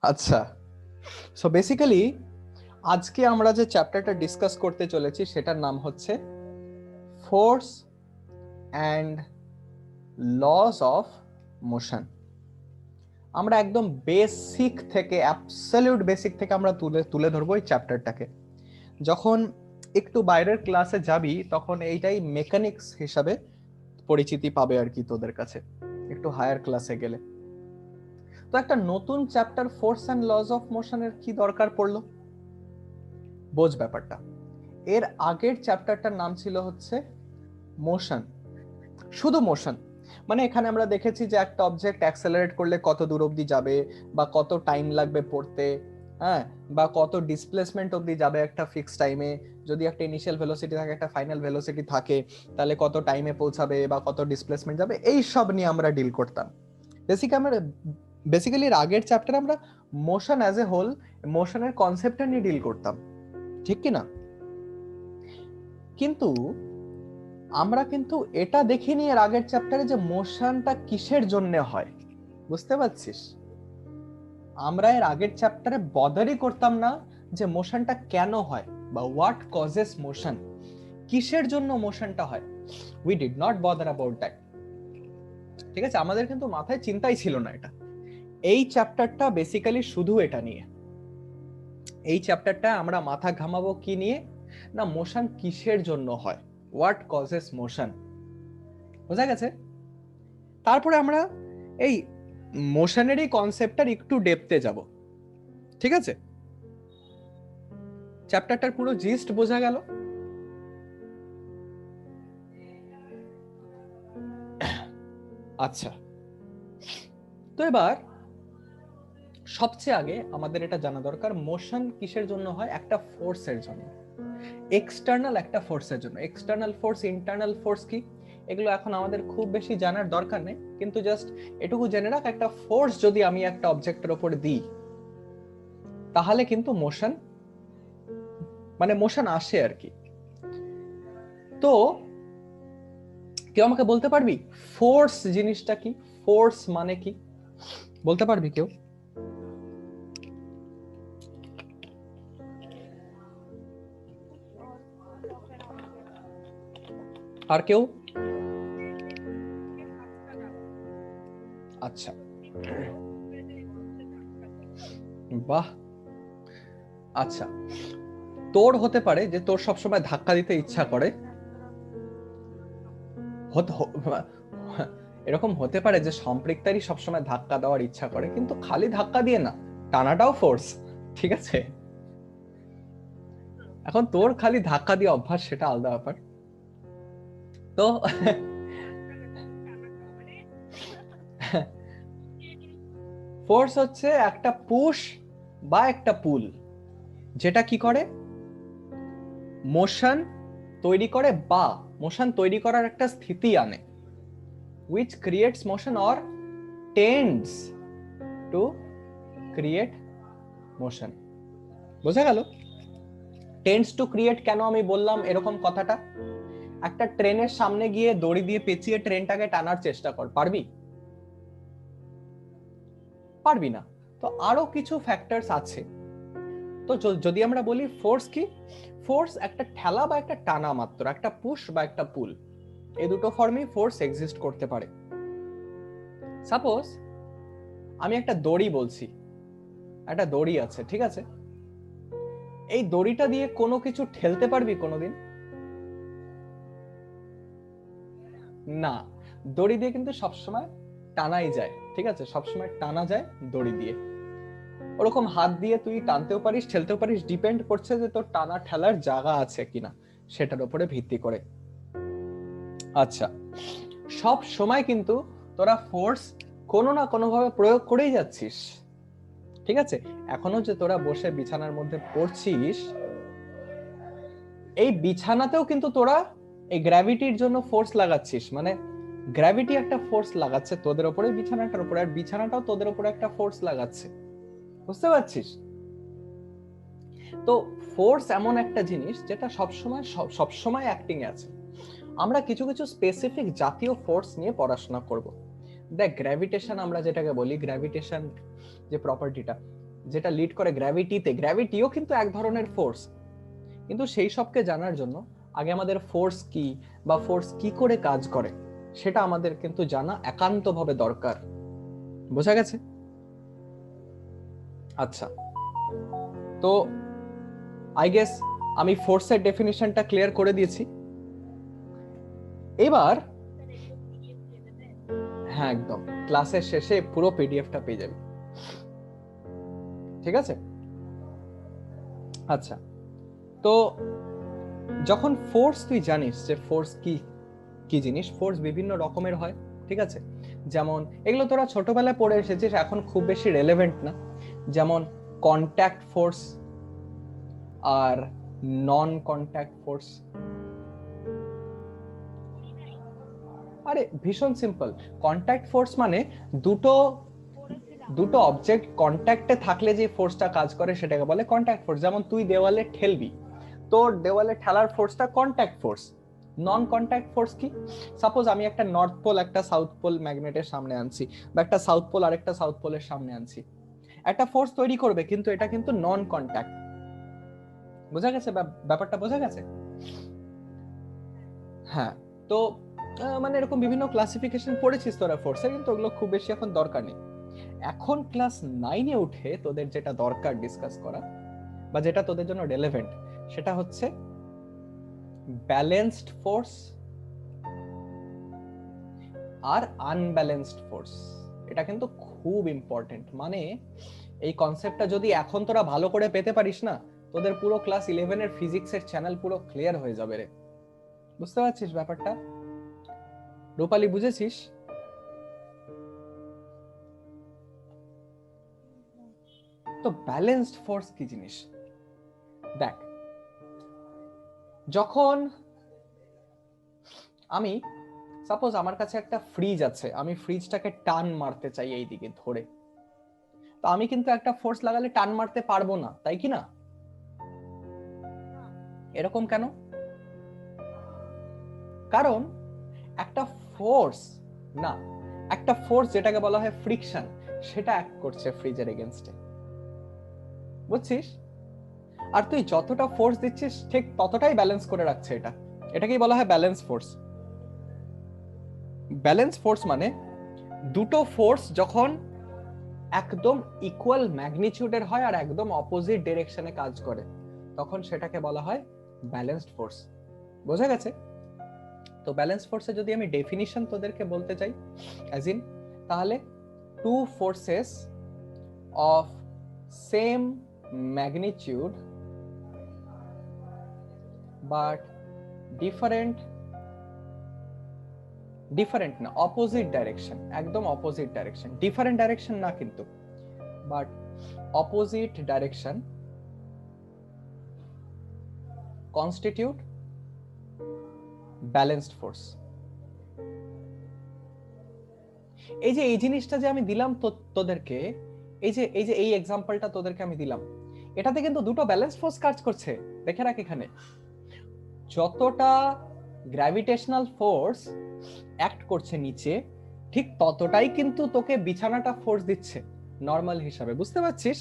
আচ্ছা, so basically আজকে আমরা যে চ্যাপ্টারটা ডিসকাস করতে চলেছি সেটার নাম হচ্ছে force and laws of motion. আমরা একদম বেসিক থেকে, অ্যাবসলিউট বেসিক থেকে আমরা তুলে তুলে ধরবো এই চ্যাপ্টারটাকে। যখন একটু বাইরের ক্লাসে যাবি তখন এইটাই মেকানিক্স হিসাবে পরিচিতি পাবে আর কি তোদের কাছে, একটু হায়ার ক্লাসে গেলে। তো একটা নতুন chapter force and laws of মোশনের কি দরকার পড়লো, বোঝ ব্যাপারটা। এর আগের চ্যাপ্টারটার নাম ছিল হচ্ছে মোশন, শুধু মোশন। মানে এখানে আমরা দেখেছি যে একটা অবজেক্ট অ্যাক্সেলারেট করলে কত দূর অবধি যাবে, বা কত টাইম লাগবে পড়তে, হ্যাঁ, বা কত ডিসপ্লেসমেন্ট অবধি যাবে একটা ফিক্সড টাইমে। যদি একটা ইনিশিয়াল ভেলোসিটি থাকে, একটা ফাইনাল ভেলোসিটি থাকে, তাহলে কত টাইমে পৌঁছাবে বা কত ডিসপ্লেসমেন্ট যাবে, এই সব নিয়ে আমরা ডিল করতাম। বেসিক্যালি এর আগের চ্যাপ্টারে আমরা মোশন অ্যাজ এ হোল, মোশনের কনসেপ্টটা নিয়ে ডিল করতাম, ঠিক কি না? কিন্তু আমরা কিন্তু এটা দেখিনি এর আগের চ্যাপ্টারে যে মোশনটা কিসের জন্য হয়, বুঝতে পারছিস? আমরা এর আগের চ্যাপ্টারে বদারই করতাম না যে মোশনটা কেন হয় বা হোয়াট কজেস মোশন, কিসের জন্য মোশনটা হয়। We did not bother about that, ঠিক আছে? আমাদের কিন্তু মাথায় চিন্তাই ছিল না এটা। এই চ্যাপ্টারটা বেসিক্যালি শুধু এটা নিয়ে। এই চ্যাপ্টারটা আমরা মাথা ঘামাবো কি নিয়ে, না মোশন কিসের জন্য হয়, হোয়াট কজেস মোশন, বোঝা গেছে? তারপরে আমরা এই মোশনেরই কনসেপ্টটার একটু ডেপথে যাব, ঠিক আছে? চ্যাপ্টারটার পুরো জিস্ট বোঝা গেল? আচ্ছা, তো এবার সবচেয়ে আগে আমাদের এটা জানা দরকার মোশন কিসের জন্য হয়। একটা ফোর্সের জন্য, এক্সটার্নাল একটা ফোর্সের জন্য। এক্সটার্নাল ফোর্স, ইন্টারনাল ফোর্স কি, এগুলো এখন আমাদের খুব বেশি জানার দরকার নেই, কিন্তু জাস্ট এটুকু জেনে রাখ, একটা ফোর্স যদি আমি একটা অবজেক্টের উপর দিই তাহলে কিন্তু মোশন, মানে মোশন আসে আর কি। তো কেউ আমাকে বলতে পারবি ফোর্স জিনিসটা কি, ফোর্স মানে কি, বলতে পারবি কেউ? আর কেউ? আচ্ছা, বাহ। আচ্ছা, তোর হতে পারে যে তোর সবসময় ধাক্কা দিতে ইচ্ছা করে, এরকম হতে পারে যে সম্পৃক্তারই সবসময় ধাক্কা দেওয়ার ইচ্ছা করে, কিন্তু খালি ধাক্কা দিয়ে না, টানাটাও ফোর্স, ঠিক আছে? এখন তোর খালি ধাক্কা দিয়ে অভ্যাস, সেটা আলাদা ব্যাপার। তো ফোর্স হচ্ছে একটা পুশ বা একটা পুল, যেটা কি করে, মোশন তৈরি করে বা মোশন তৈরি করার একটা স্থিতি আনে, which creates motion or tends to create motion। বোঝা গেল? টেন্ডস টু ক্রিয়েট কেন আমি বললাম এরকম কথাটা? একটা ট্রেনের সামনে গিয়ে দড়ি দিয়ে পেঁচিয়ে ট্রেনটাকে টানার চেষ্টা কর, পারবি? পারবি না। তো আরো কিছু ফ্যাক্টরস আছে। তো যদি আমরা বলি ফোর্স কি, ফোর্স একটা ঠেলা বা একটা টানা মাত্র, একটা পুশ বা একটা পুল, এই দুটো ফর্মেই ফোর্স এক্সিস্ট করতে পারে। সাপোজ আমি একটা দড়ি বলছি, একটা দড়ি আছে, ঠিক আছে? এই দড়িটা দিয়ে কোনো কিছু ঠেলতে পারবি কোনোদিন? না, দড়ি দিয়ে কিন্তু সবসময় টানাই যায়, ঠিক আছে? সবসময় টানা যায় দড়ি দিয়ে। ওরকম হাত দিয়ে তুই টানতেও পারিস, ঠেলতেও পারিস, ডিপেন্ড করছে যে তোর টানা ঠেলার জায়গা আছে কিনা, সেটার উপরে ভিত্তি করে। আচ্ছা, সব সময় কিন্তু তোরা ফোর্স কোনো না কোনো ভাবে প্রয়োগ করেই যাচ্ছিস, ঠিক আছে? এখনো যে তোরা বসে বিছানার মধ্যে পড়ছিস, এই বিছানাতেও কিন্তু তোরা এই গ্র্যাভিটির জন্য ফোর্স লাগাচ্ছিস, মানে গ্র্যাভিটি একটা ফোর্স লাগাচ্ছে তোদের উপরে, বিছানাটার উপরে, আর বিছানাটাও তোদের উপরে একটা ফোর্স লাগাচ্ছে, বুঝতে পারছিস? তো ফোর্স এমন একটা জিনিস যেটা সবসময় অ্যাক্টিং এ আছে। আমরা কিছু কিছু স্পেসিফিক জাতীয় ফোর্স নিয়ে পড়াশোনা করব। দেখ, গ্র্যাভিটেশন আমরা যেটাকে বলি, গ্র্যাভিটেশন যে প্রপার্টিটা, যেটা লিড করে গ্র্যাভিটিতে, গ্র্যাভিটিও কিন্তু এক ধরনের ফোর্স। কিন্তু সেই সবকে জানার জন্য আগে আমাদের ফোর্স কি বা ফোর্স কি করে কাজ করে সেটা আমাদের কিন্তু জানা একান্তভাবে দরকার। বোঝা গেছে? আচ্ছা, তো আই গেস আমি ফোর্সের ডেফিনিশনটা ক্লিয়ার করে দিয়েছি। এবার হ্যাঁ, একদম ক্লাসের শেষে পুরো পিডিএফটা পেয়ে যাবি, ঠিক আছে? আচ্ছা, তো যখন ফোর্স তুই জানিস যে ফোর্স কি কি জিনিস, ফোর্স বিভিন্ন রকমের হয়, ঠিক আছে? যেমন এগুলো তোরা ছোটবেলায় পড়ে এসেছিস, এখন খুব বেশি রেলেভেন্ট না। যেমন কন্ট্যাক্ট ফোর্স আর নন কন্ট্যাক্ট ফোর্স। আরে ভীষণ সিম্পল। কন্ট্যাক্ট ফোর্স মানে দুটো অবজেক্ট কন্ট্যাক্টে থাকলে যে ফোর্সটা কাজ করে সেটাকে বলে কন্ট্যাক্ট ফোর্স। যেমন তুই দেওয়ালে ঠেলবি, তোর দেওয়ালে ঠেলার ফোর্সটা contact force. Non contact force কি? সাপোজ আমি একটা নর্থ পোল একটা সাউথ পোল ম্যাগনেটের সামনে আনছি, বা একটা সাউথ পোল আর একটা সাউথ পোলের সামনে আনছি, একটা ফোর্স তৈরি করবে, কিন্তু এটা কিন্তু নন কন্ট্যাক্ট। বোঝা গেছে ব্যাপারটা? বোঝা গেছে? হ্যাঁ, তো মানে এরকম বিভিন্ন ক্লাসিফিকেশন পড়েছিস তোরা ফোর্সের, কিন্তু ওগুলো খুব বেশি এখন দরকার নেই। এখন ক্লাস 9-এ উঠে তোদের যেটা দরকার ডিসকাস করা, বা যেটা তোদের জন্য রেলেভেন্ট, সেটা হচ্ছে ব্যালেন্সড ফোর্স আর আনব্যালেন্সড ফোর্স। এটা কিন্তু খুব ইম্পর্টেন্ট। মানে এই কনসেপ্টটা যদি এখন তোরা ভালো করে পেতে পারিস না, তোদের পুরো ক্লাস 11-এর ফিজিক্সের চ্যানেল পুরো ক্লিয়ার হয়ে যাবে রে। বুঝতে পারছিস ব্যাপারটা? রূপালী, বুঝেছিস? তো ব্যালেন্সড ফোর্স কি জিনিস দেখ। যখন আমি সাপোজ আমার কাছে একটা ফ্রিজ আছে, আমি ফ্রিজটাকে টান মারতে চাই এই দিকে ধরে, তো আমি কিন্তু একটা ফোর্স লাগালে টান মারতে পারবো না, তাই কি না? এরকম কেন? কারণ একটা ফোর্স না, একটা ফোর্স যেটাকে বলা হয় ফ্রিকশন, সেটা অ্যাক্ট করছে ফ্রিজের এগেইনস্টে। বুঝছিস? আর তুই যতটা ফোর্স দিচ্ছিস ঠিক ততটাই ব্যালেন্স করে রাখছে এটা। এটাকেই বলা হয় ব্যালেন্স ফোর্স। ব্যালেন্স ফোর্স মানে দুটো ফোর্স যখন একদম ইকুয়াল ম্যাগনিটিউডের হয় আর একদম অপোজিট ডিরেকশনে কাজ করে, তখন সেটাকে বলা হয় ব্যালেন্সড ফোর্স। বোঝা গেছে? তো ব্যালেন্স ফোর্সে যদি আমি ডেফিনিশন তোদেরকে বলতে চাই, অ্যাজ ইন, তাহলে two forces of same magnitude but different না, অপোজিট ডাইরেকশন, একদম অপোজিট ডাইরেকশন, ডিফারেন্ট ডাইরেকশন না কিন্তু, but opposite direction constitute balanced force. এই যে এই জিনিসটা যে আমি দিলাম তোদেরকে, এই এক্সাম্পলটা তোদেরকে আমি দিলাম, এটাতে কিন্তু দুটো ব্যালেন্সড ফোর্স কাজ করছে। দেখে রাখ, এখানে যতটা গ্র্যাভিটেশনাল ফোর্স অ্যাক্ট করছে নিচে, ঠিক ততটাই কিন্তু তোকে বিছানাটা ফোর্স দিচ্ছে নর্মাল হিসাবে। বুঝতে পারছিস?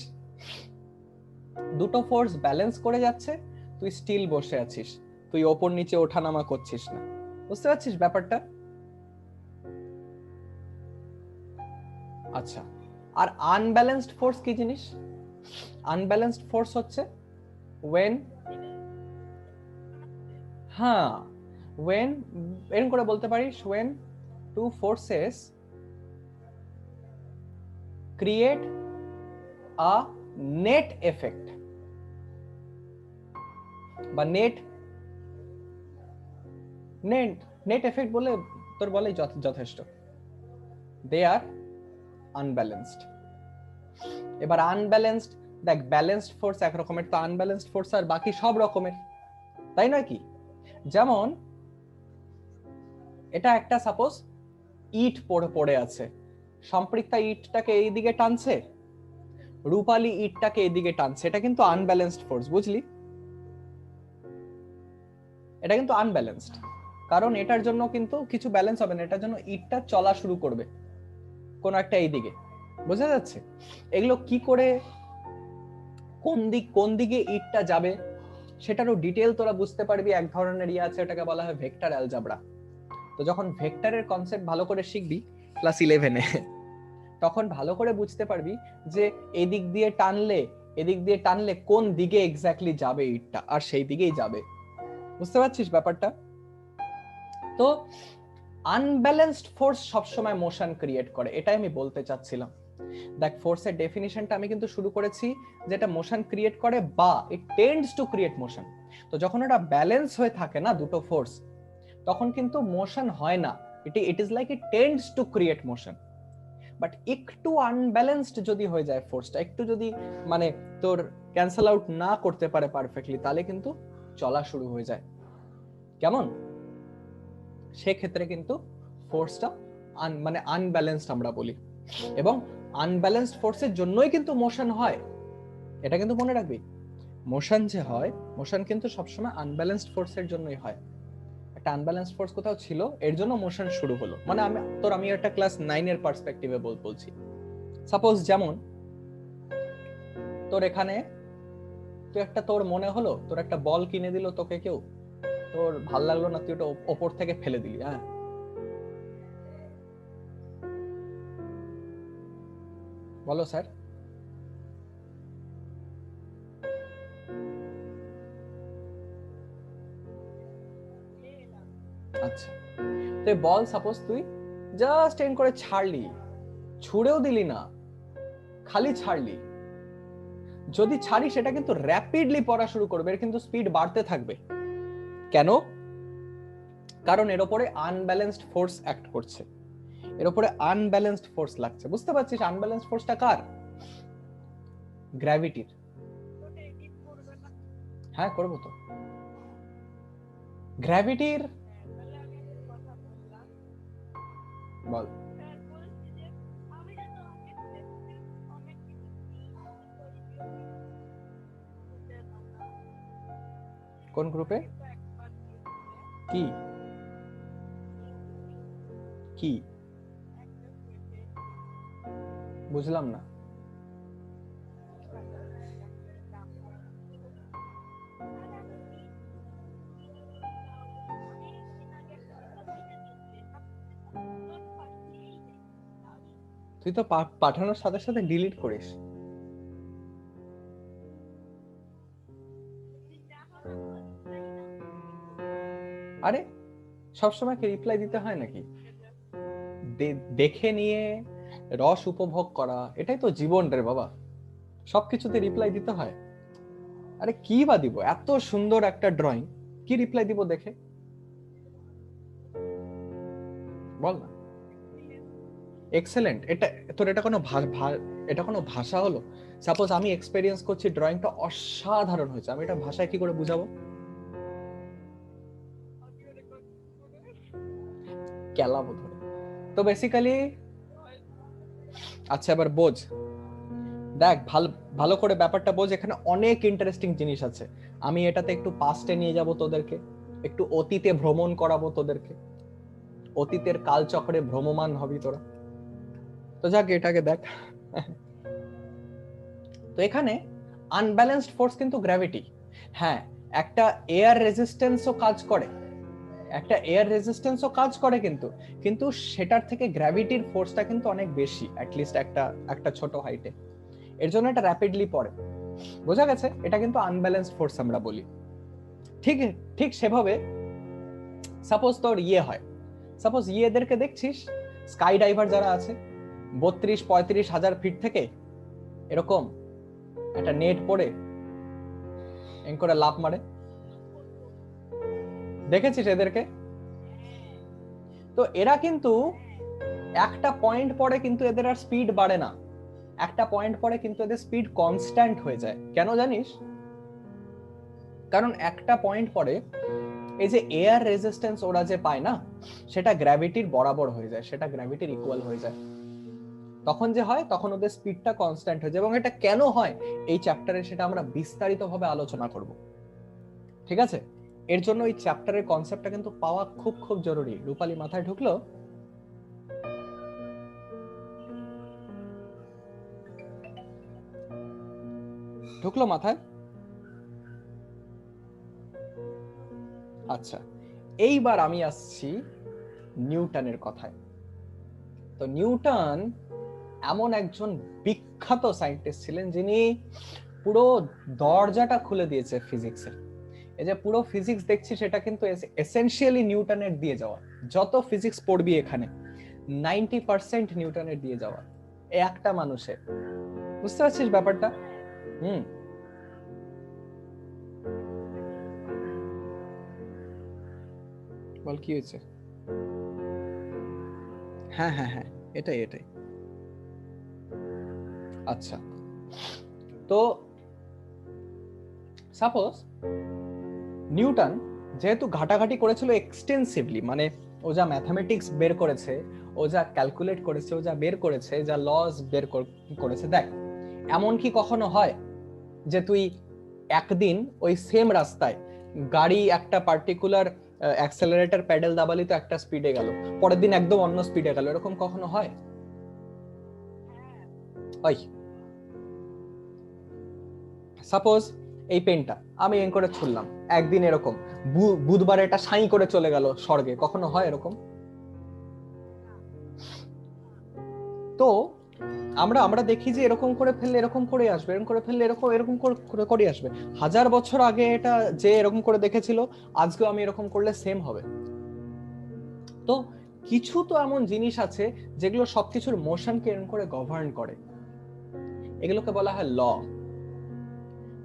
দুটো ফোর্স ব্যালেন্স করে যাচ্ছে, তুই স্টিল বসে আছিস, তুই ওপর নিচে ওঠানামা করছিস না। বুঝতে পারছিস ব্যাপারটা? আচ্ছা, আর আনব্যালেন্সড ফোর্স কি জিনিস? আনব্যালেন্সড ফোর্স হচ্ছে when, হ্যাঁ, when, এরকম করে বলতে পারিস, when two forces create a net effect, বা নেট এফেক্ট বলে তোর বলেই যথেষ্ট। দে আর আনব্যালেন্সড। এবার আনব্যালেন্সড, দেখ ব্যালেন্সড ফোর্স এক রকমের, তো আনব্যালেন্সড ফোর্স আর বাকি সব রকমের, তাই নয় কি? যেমন এটা একটা সাপোজ ইট পড়ে আছে, সম্পৃক্তা ইটটাকে এই দিকে টানছে, রূপালী ইটটাকে এইদিকে টানছে, এটা কিন্তু আনব্যালেন্সড ফোর্স, বুঝলি? এটা কিন্তু আনব্যালেন্সড, কারণ এটার জন্য কিন্তু কিছু ব্যালেন্স হবে না, এটার জন্য ইটটা চলা শুরু করবে কোন একটা এইদিকে। বোঝা যাচ্ছে? এগুলো কি করে কোন দিকে ইটটা যাবে সেটারও ডিটেল তোরা বুঝতে পারবি। এক ধরনের ইয়ে আছে, এটাকে বলা হয় ভেক্টর অ্যালজেব্রা। তো যখন ভেক্টরের কনসেপ্ট ভালো করে শিখবি ক্লাস 11-এ, তখন ভালো করে বুঝতে পারবি যে এদিক দিয়ে টানলে কোন দিকে এক্স্যাক্টলি যাবে ইটটা, আর সেই দিকেই যাবে। বুঝতে পারছিস ব্যাপারটা? তো আনব্যালেন্সড ফোর্স সবসময় মোশন ক্রিয়েট করে, এটাই আমি বলতে চাচ্ছিলাম। দেখ, ফোর্সের ডেফিনিশনটা আমি কিন্তু শুরু করেছি যেটা মোশন ক্রিয়েট করে বা ইট টেন্ডস টু ক্রিয়েট মোশন। তো যখন এটা ব্যালেন্স হয়ে থাকে না দুটো ফোর্স, তখন কিন্তু মোশন হয় না, it is like it tends to create motion. But একটু আনব্যালেন্সড যদি হয়ে যায় ফোর্সটা, একটু যদি মানে তোর ক্যান্সেল আউট না করতে পারে পারফেক্টলি, তাহলে কিন্তু চলা শুরু হয়ে যায়। কেমন? সেক্ষেত্রে কিন্তু ফোর্সটা মানে আনব্যালেন্সড আমরা বলি, এবং আনব্যালেন্সড ফোর্সের জন্যই কিন্তু মোশন হয়। এটা কিন্তু মনে রাখবি, মোশন যে হয়, মোশন কিন্তু সবসময় আনব্যালেন্সড ফোর্সের জন্যই হয়। একটা আনব্যালেন্সড ফোর্স কোথাও ছিল, এর জন্য মোশন শুরু হলো। মানে আমি একটা ক্লাস 9 এর পার্সপেক্টিভে বলছি। সাপোজ যেমন তোর এখানে তোর মনে হলো তোর একটা বল কিনে দিল তোকে কেউ, তোর ভাল লাগলো না, তুই ওটা ওপর থেকে ফেলে দিলি। হ্যাঁ, বলো স্যার। আচ্ছা, তো বল সাপোজ তুই জাস্ট এন করে ছাড়লি, ছুড়েও দিলি না, খালি ছাড়লি। যদি ছাড়ি সেটা কিন্তু র্যাপিডলি পড়া শুরু করবে, এর কিন্তু স্পিড বাড়তে থাকবে। কেন? কারণ এর উপরে আনব্যালেন্সড ফোর্স অ্যাক্ট করছে, এর উপরে আনব্যালেন্সড ফোর্স লাগছে। বুঝতে পারছিস আনব্যালেন্সড ফোর্সটা কার? গ্র্যাভিটির। হ্যাঁ, করবো তো। গ্র্যাভিটির বল। কোন গ্রুপে? কি কি বুঝলাম না। তুই তো পাঠানোর সাথে সাথে ডিলিট করিস। আরে সবসময় কি রিপ্লাই দিতে হয় নাকি? দেখে নিয়ে রস উপভোগ করা, এটাই তো জীবন রে বাবা। সবকিছুতে রিপ্লাই দিতে হয়? আরে কি বা দিব, এত সুন্দর একটা ড্রয়িং, কি রিপ্লাই দিব দেখে? বল না। এক্সেলেন্ট, এটা কোনো ভাষা হলো? সাপোজ আমি এক্সপেরিয়েন্স করছি ড্রয়িংটা অসাধারণ হয়েছে, আমি এটা ভাষায় কি করে বুঝাবো? কেলাবো ধরে। তো বেসিক্যালি আচ্ছা, এবার বোঝ, দেখ ভালো করে ব্যাপারটা বোঝ, এখানে অনেক ইন্টারেস্টিং জিনিস আছে। আমি এটাতে একটু পাস্টে নিয়ে যাব তোদেরকে, একটু অতীতে ভ্রমণ করাবো তোদেরকে, অতীতের কালচক্রে ভ্রমমান হবি তোরা। তো যাক, এটাকে দেখ। তো এখানে আনব্যালেন্সড ফোর্স কিন্তু গ্র্যাভিটি। হ্যাঁ, একটা এয়ার রেজিস্ট্যান্সও কাজ করে, কিন্তু কিন্তু সেটার থেকে গ্র্যাভিটির ফোর্সটা কিন্তু অনেক বেশি, অ্যাটলিস্ট একটা ছোট হাইটে। এর জন্য এটা র্যাপিডলি পড়ে। বোঝা গেছে? এটা কিন্তু আনব্যালেন্সড ফোর্স আমরা বলি। ঠিক সেভাবে সাপোজ তোর হয়, সাপোজ এদেরকে দেখছিস, স্কাই ডাইভার যারা আছে, 32-35 হাজার ফিট থেকে এরকম একটা নেট পরে করে লাফ মারে, দেখেছিস এদেরকে? তো এরা কিন্তু একটা পয়েন্ট পরে কিন্তু এদের আর স্পিড বাড়ে না, একটা পয়েন্ট পরে কিন্তু এদের স্পিড কনস্ট্যান্ট হয়ে যায়। কেন জানিস? কারণ একটা পয়েন্ট পরে এই যে এয়ার রেজিস্ট্যান্স ওরা যে পায় না, সেটা গ্র্যাভিটির বরাবর হয়ে যায়, সেটা গ্র্যাভিটির ইকুয়াল হয়ে যায়। তখন যে হয়, তখন ওদের স্পিডটা কনস্ট্যান্ট হয়ে যায়। এবং এটা কেন হয় এই চ্যাপ্টারে সেটা আমরা বিস্তারিতভাবে আলোচনা করব, ঠিক আছে? এর জন্য এই চ্যাপ্টারের কনসেপ্টটা কিন্তু পাওয়া খুব খুব জরুরি। রূপালী মাথায় ঢুকলো? ঢুকলো মাথায়? আচ্ছা, এইবার আমি আসছি নিউটনের কথায়। তো নিউটন এমন একজন বিখ্যাত সায়েন্টিস্ট ছিলেন যিনি পুরো দরজাটা খুলে দিয়েছে ফিজিক্সের। এই যে পুরো ফিজিক্স দেখছি সেটা কিন্তু এসেনশিয়ালি নিউটনের দিয়ে যাওয়া। যত ফিজিক্স পড়বি এখানে 90% নিউটনের দিয়ে যাওয়া এই একটা মানুষের। বুঝতে পারছিস ব্যাপারটা? বল কি হয়েছে? হ্যাঁ হ্যাঁ হ্যাঁ, এটাই এটাই। আচ্ছা, তো সাপোজ নিউটন যেহেতু ঘাটাঘাটি করেছিল এক্সটেন্সিভলি, মানে ও যা ম্যাথমেটিক্স বের করেছে, ও যা ক্যালকুলেট করেছে, ও যা বের করেছে, যা লস বের করেছে, দেখ এমন কি কখনো হয় যে তুই একদিন ওই সেম রাস্তায় গাড়ি একটা পার্টিকুলার অ্যাক্সেলারেটর প্যাডেল দাবালি তো একটা স্পিডে গেল, পরের দিন একদম অন্য স্পিডে গেল, এরকম কখনো হয়? ওই সাপোজ এই পেনটা আমি এন করে ছুড়লাম, একদিন এরকম বুধবার এটা সাই করে চলে গেল স্বর্গে, কখনো হয় এরকম? তো আমরা আমরা দেখি যে এরকম করে ফেললে এরকম করে আসবে, এরকম করে ফেললে এরকম এরকম করে আসবে। 1000 বছর আগে এটা যে এরকম করে দেখেছিল, আজকেও আমি এরকম করলে সেম হবে। তো কিছু তো এমন জিনিস আছে যেগুলো সবকিছুর মোশনকে এরকম করে গভর্ন করে, এগুলোকে বলা হয় ল।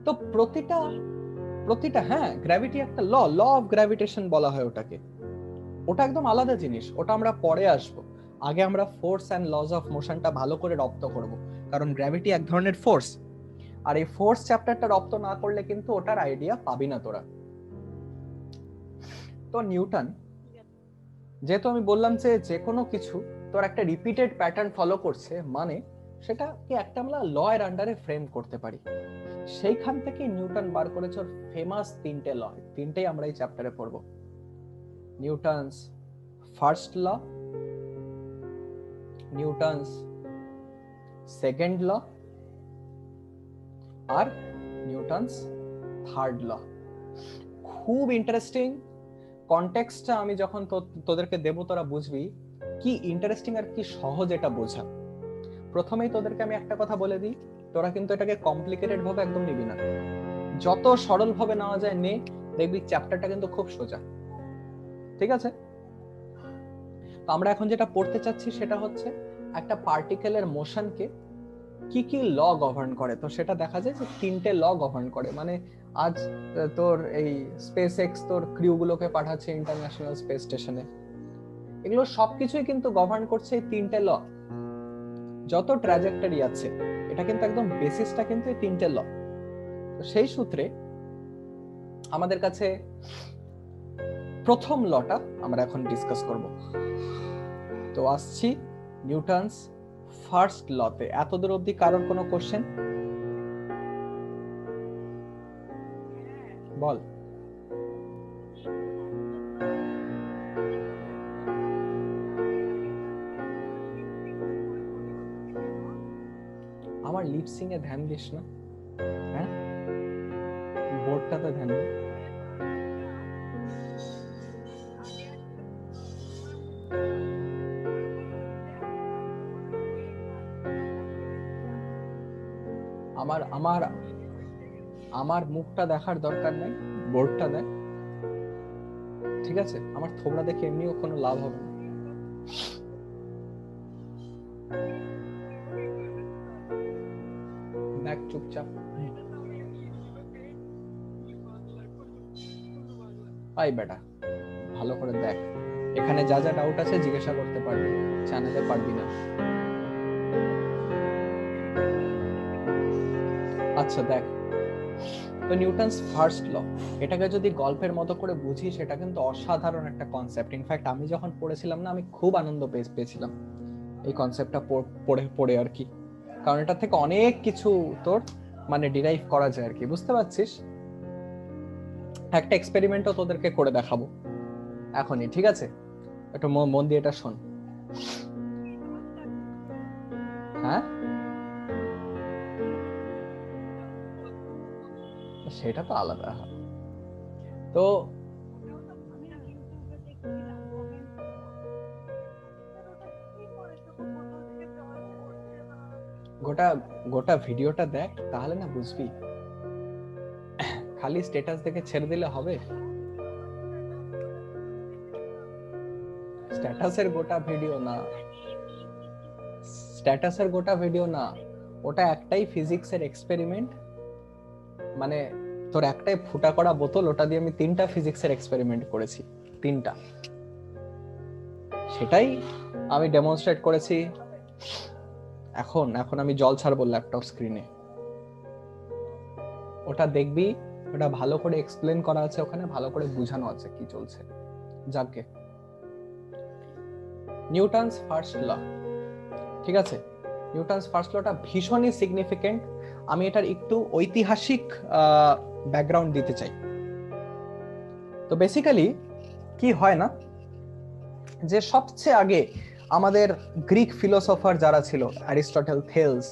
তো প্রতিটা হ্যাঁ, গ্র্যাভিটি একটা ল, ল অফ গ্র্যাভিটেশন বলা হয় ওটাকে। ওটা একদম আলাদা জিনিস, ওটা আমরা পরে আসবো। আগে আমরা ফোর্স অ্যান্ড লজ অফ মোশনটা ভালো করে রপ্ত করব, কারণ গ্র্যাভিটি এক ধরনের ফোর্স, আর এই ফোর্স চ্যাপ্টারটা রপ্ত না করলে কিন্তু ওটার আইডিয়া পাবি না তোরা। তো নিউটন, যেহেতু আমি বললাম যে যে কোনো কিছু তোর একটা রিপিটেড প্যাটার্ন ফলো করছে, মানে সেটাকে একটা আমরা ল এর আন্ডারে ফ্রেম করতে পারি। সেইখান থেকে নিউটন বার করেছে ওর ফেমাস 3টে ল, 3টেই আমরা এই চ্যাপ্টারে পড়বো। Newton's first law, Newton's second law, আর নিউটনস থার্ড ল। খুব ইন্টারেস্টিং। কনটেক্সটটা আমি যখন তোদেরকে দেব তোরা বুঝবি কি ইন্টারেস্টিং আর কি সহজ এটা বোঝা। প্রথমেই তোদেরকে আমি একটা কথা বলে দিই, তোরা কিন্তু এটাকে কমপ্লিকেটেড ভাবে একদম নিবি না, যত সরল ভাবে নেওয়া যায় নে, দেখবি চ্যাপ্টারটা কিন্তু খুব সোজা। ঠিক আছে? তো আমরা এখন যেটা পড়তে চাচ্ছি সেটা হচ্ছে একটা পার্টিকেলের মোশনকে কি কি ল গভর্ন করে। তো সেটা দেখা যায় যে 3টে ল গভর্ন করে। মানে আজ তোর এই স্পেস এক্স তোর ক্রিউগুলোকে পাঠাচ্ছে ইন্টারন্যাশনাল স্পেস স্টেশনে, এগুলো সবকিছুই কিন্তু গভর্ন করছে এই 3টে ল। যত ট্র্যাজেক্টরি আছে এটা কিন্তু একদম বেসিসটা কিন্তু এই 3টে ল। তো সেই সূত্রে আমাদের কাছে প্রথম লটা আমরা এখন ডিসকাস করব। তো আসছি নিউটনস ফার্স্ট লতে। এতদূর অবধি কারোর কোনো কোশ্চেন? বল। আমার লিপসিং এ ধ্যান দিস না, হ্যাঁ বোর্ডটাতে ধ্যান দে। আমার আমার আমার মুখটা দেখার দরকার নেই, বোর্ডটা দেখ। ঠিক আছে? আমার থোবড়া দেখে এমনিও কোনো লাভ হবে না। দেখ চুপচাপ। আই বেটা, ভালো করে দেখ, এখানে যা যা ডাউট আছে জিজ্ঞাসা করতে পারবি, চ্যানেলে পারবি না। আচ্ছা দেখ, তো নিউটনস ফার্স্ট ল, এটাকে যদি গল্পের মতো করে বুঝি সেটা কিন্তু অসাধারণ একটা কনসেপ্ট। ইনফ্যাক্ট আমি যখন পড়েছিলাম না, আমি খুব আনন্দ পেয়েছিলাম এই কনসেপ্টটা পড়ে আর কি, কারণ এটা থেকে অনেক কিছু তোর মানে ডিরাইভ করা যায় আর কি, বুঝতে পারছিস? একটা এক্সপেরিমেন্টও তোদেরকে করে দেখাবো এখনই, ঠিক আছে? একটু মন দিয়ে এটা শোন। হ্যাঁ সেটা তো আলাদা। তো গোটা গোটা ভিডিওটা দেখ, তাহলে না বুঝবি। খালি স্ট্যাটাস দেখে ছেড়ে দিলে হবে? স্ট্যাটাসের গোটা ভিডিও না, স্ট্যাটাসের গোটা ভিডিও না, ওটা একটাই ফিজিক্সের এক্সপেরিমেন্ট। মানে তোর একটাই ফুটা করা বোতল, ওটা দিয়ে আমি 3টা ফিজিক্সের এক্সপেরিমেন্ট করেছি, 3টা। সেটাই আমি ডেমনস্ট্রেট করেছি। এখন এখন আমি জল ছাড়বো ল্যাপটপ স্ক্রিনে, ওটা দেখবি, ওটা ভালো করে এক্সপ্লেন করা আছে, ওখানে ভালো করে বোঝানো আছে কি চলছে। যাকে নিউটনস ফার্স্ট ল, ঠিক আছে, নিউটনস ফার্স্ট লটা ভীষণই সিগনিফিকেন্ট। আমি এটার একটু ঐতিহাসিক ব্যাকগ্রাউন্ড দিতে চাই। তো বেসিক্যালি কি হয় না, যে সবচেয়ে আগে আমাদের গ্রিক ফিলোসফার যারা ছিল, অ্যারিস্টটল, থেলস,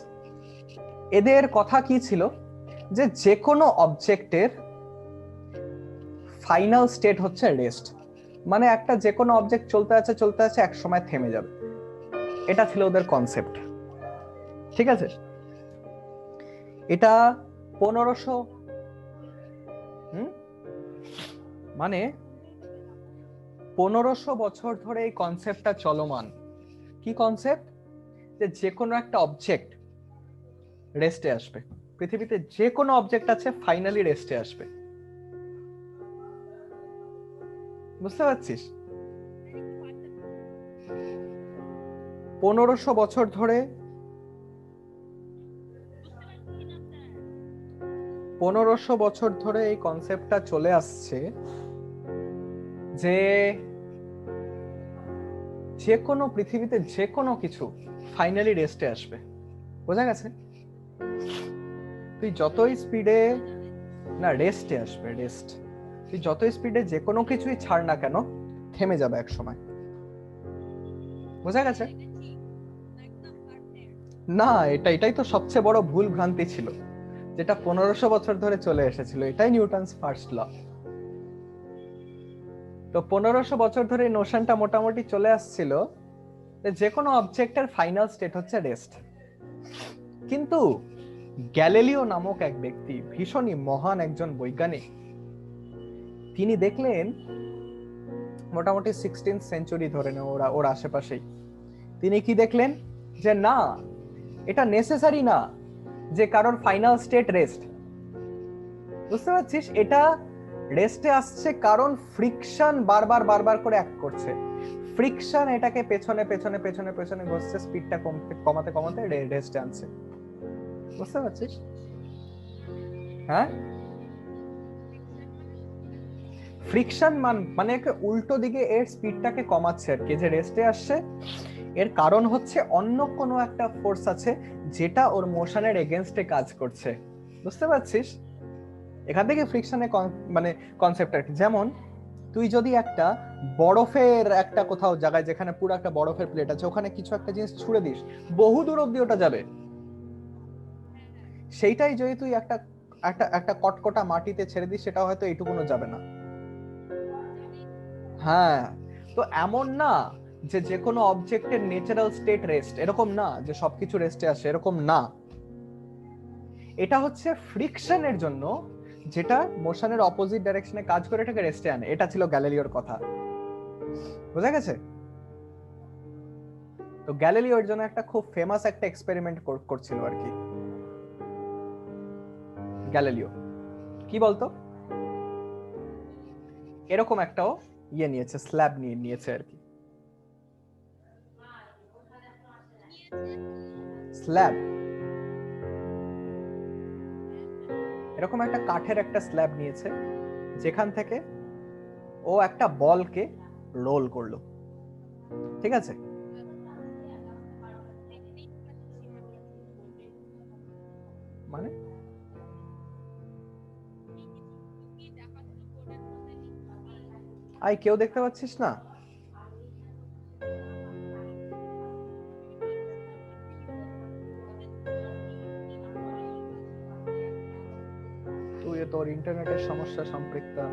এদের কথা কি ছিল, যে যে কোনো অবজেক্টের ফাইনাল স্টেট হচ্ছে রেস্ট। মানে একটা যে কোনো অবজেক্ট চলতে আছে চলতে আছে, এক সময় থেমে যাবে। এটা ছিল ওদের কনসেপ্ট, ঠিক আছে। এটা 1500 মানে 1500 বছর ধরে এই কনসেপ্টটা চলমান। কি কনসেপ্ট? যে কোনো একটা অবজেক্ট রেস্টে আসবে, পৃথিবীতে যে কোনো অবজেক্ট আছে ফাইনালি রেস্টে আসবে। বুঝতে পারছিস? 1500 বছর ধরে, 1500 বছর ধরে এই কনসেপ্টটা চলে আসছে, যে যে কোনো পৃথিবীতে যে কোনো কিছু ফাইনালি রেস্টে আসবে। বোঝা গেছে? তুই যতই স্পিডে, না রেস্টে আসবে, রেস্ট। তুই যতই স্পিডে যে কোনো কিছুই ছাড় না কেন, থেমে যাবে এক সময়। বোঝা গেছে? না, এটাই তো সবচেয়ে বড় ভুল ভ্রান্তি ছিল, যেটা 1500 বছর ধরে চলে এসেছিল। এটাই নিউটনস ফার্স্ট ল। তো 1500 বছর ধরে এই নোশনটা মোটামুটি চলে আসছিল যে কোনো অবজেক্টের ফাইনাল স্টেট হচ্ছে রেস্ট। কিন্তু গ্যালিলিও নামক এক ব্যক্তি, ভীষণই মহান একজন বৈজ্ঞানিক, তিনি দেখলেন মোটামুটি 16th সেঞ্চুরি ধরে নেও ওর আশেপাশেই, তিনি কি দেখলেন, যে না, এটা নেসেসারি না যে কারোর ফাইনাল স্টেট রেস্ট। বুঝতে পারছিস? এটা রেস্টে আসছে কারণ ফ্রিকশন বারবার বারবার করে অ্যাক্ট করছে। ফ্রিকশন এটাকে পেছনে পেছনে পেছনে পেছনে ঘষছে, স্পিডটা কমাতে কমাতে রেস্টে আনছে। বুঝতে পারছিস? হ্যাঁ, ফ্রিকশন মানে উল্টো দিকে এর স্পিডটাকে কমাচ্ছে আর কি, যে রেস্টে আসছে। এর কারণ হচ্ছে অন্য কোনো একটা ফোর্স আছে যেটা ওর মোশনের এগেইনস্টে কাজ করছে। বুঝতে পারছিস? এখান থেকে ফ্রিকশনের মানে কনসেপ্ট আর কি। যেমন তুই যদি একটা বরফের একটা কোথাও জায়গায়, যেখানে পুরো একটা বরফের প্লেট আছে, ওখানে কিছু একটা জিনিস ছুড়ে দিস, বহু দূর অব্দি ওটা যাবে। সেইটাই যদি তুই একটা একটা একটা কটকটা মাটিতে ছেড়ে দিস, সেটা হয়তো এইটুকুনো যাবে না। হ্যাঁ, তো এমন না যে কোনো অবজেক্টের ন্যাচারাল স্টেট রেস্ট, এরকম না যে সবকিছু রেস্টে আসে, এরকম না। এটা হচ্ছে ফ্রিকশনের জন্য, যেটা মোশনের অপোজিট ডাইরেকশনে কাজ করে এটাকে রেস্টে আনে। এটা ছিল গ্যালিলিওর কথা। বোঝা গেছে? তো গ্যালিলিওর জন্য একটা খুব ফেমাস একটা এক্সপেরিমেন্ট করছিল আর কি। গ্যালিলিও কি বলতো, এরকম একটাও নিয়েছে, স্ল্যাব নিয়েছে আর কি, স্ল্যাব, এরকম একটা কাঠের একটা স্ল্যাব নিয়েছে, যেখান থেকে ও একটা বলকে রোল করলো। ঠিক আছে? মানে কেউ দেখতে পাচ্ছিস না? তুই তোর ইন্টারনেটের সমস্যা সম্পৃক্তা।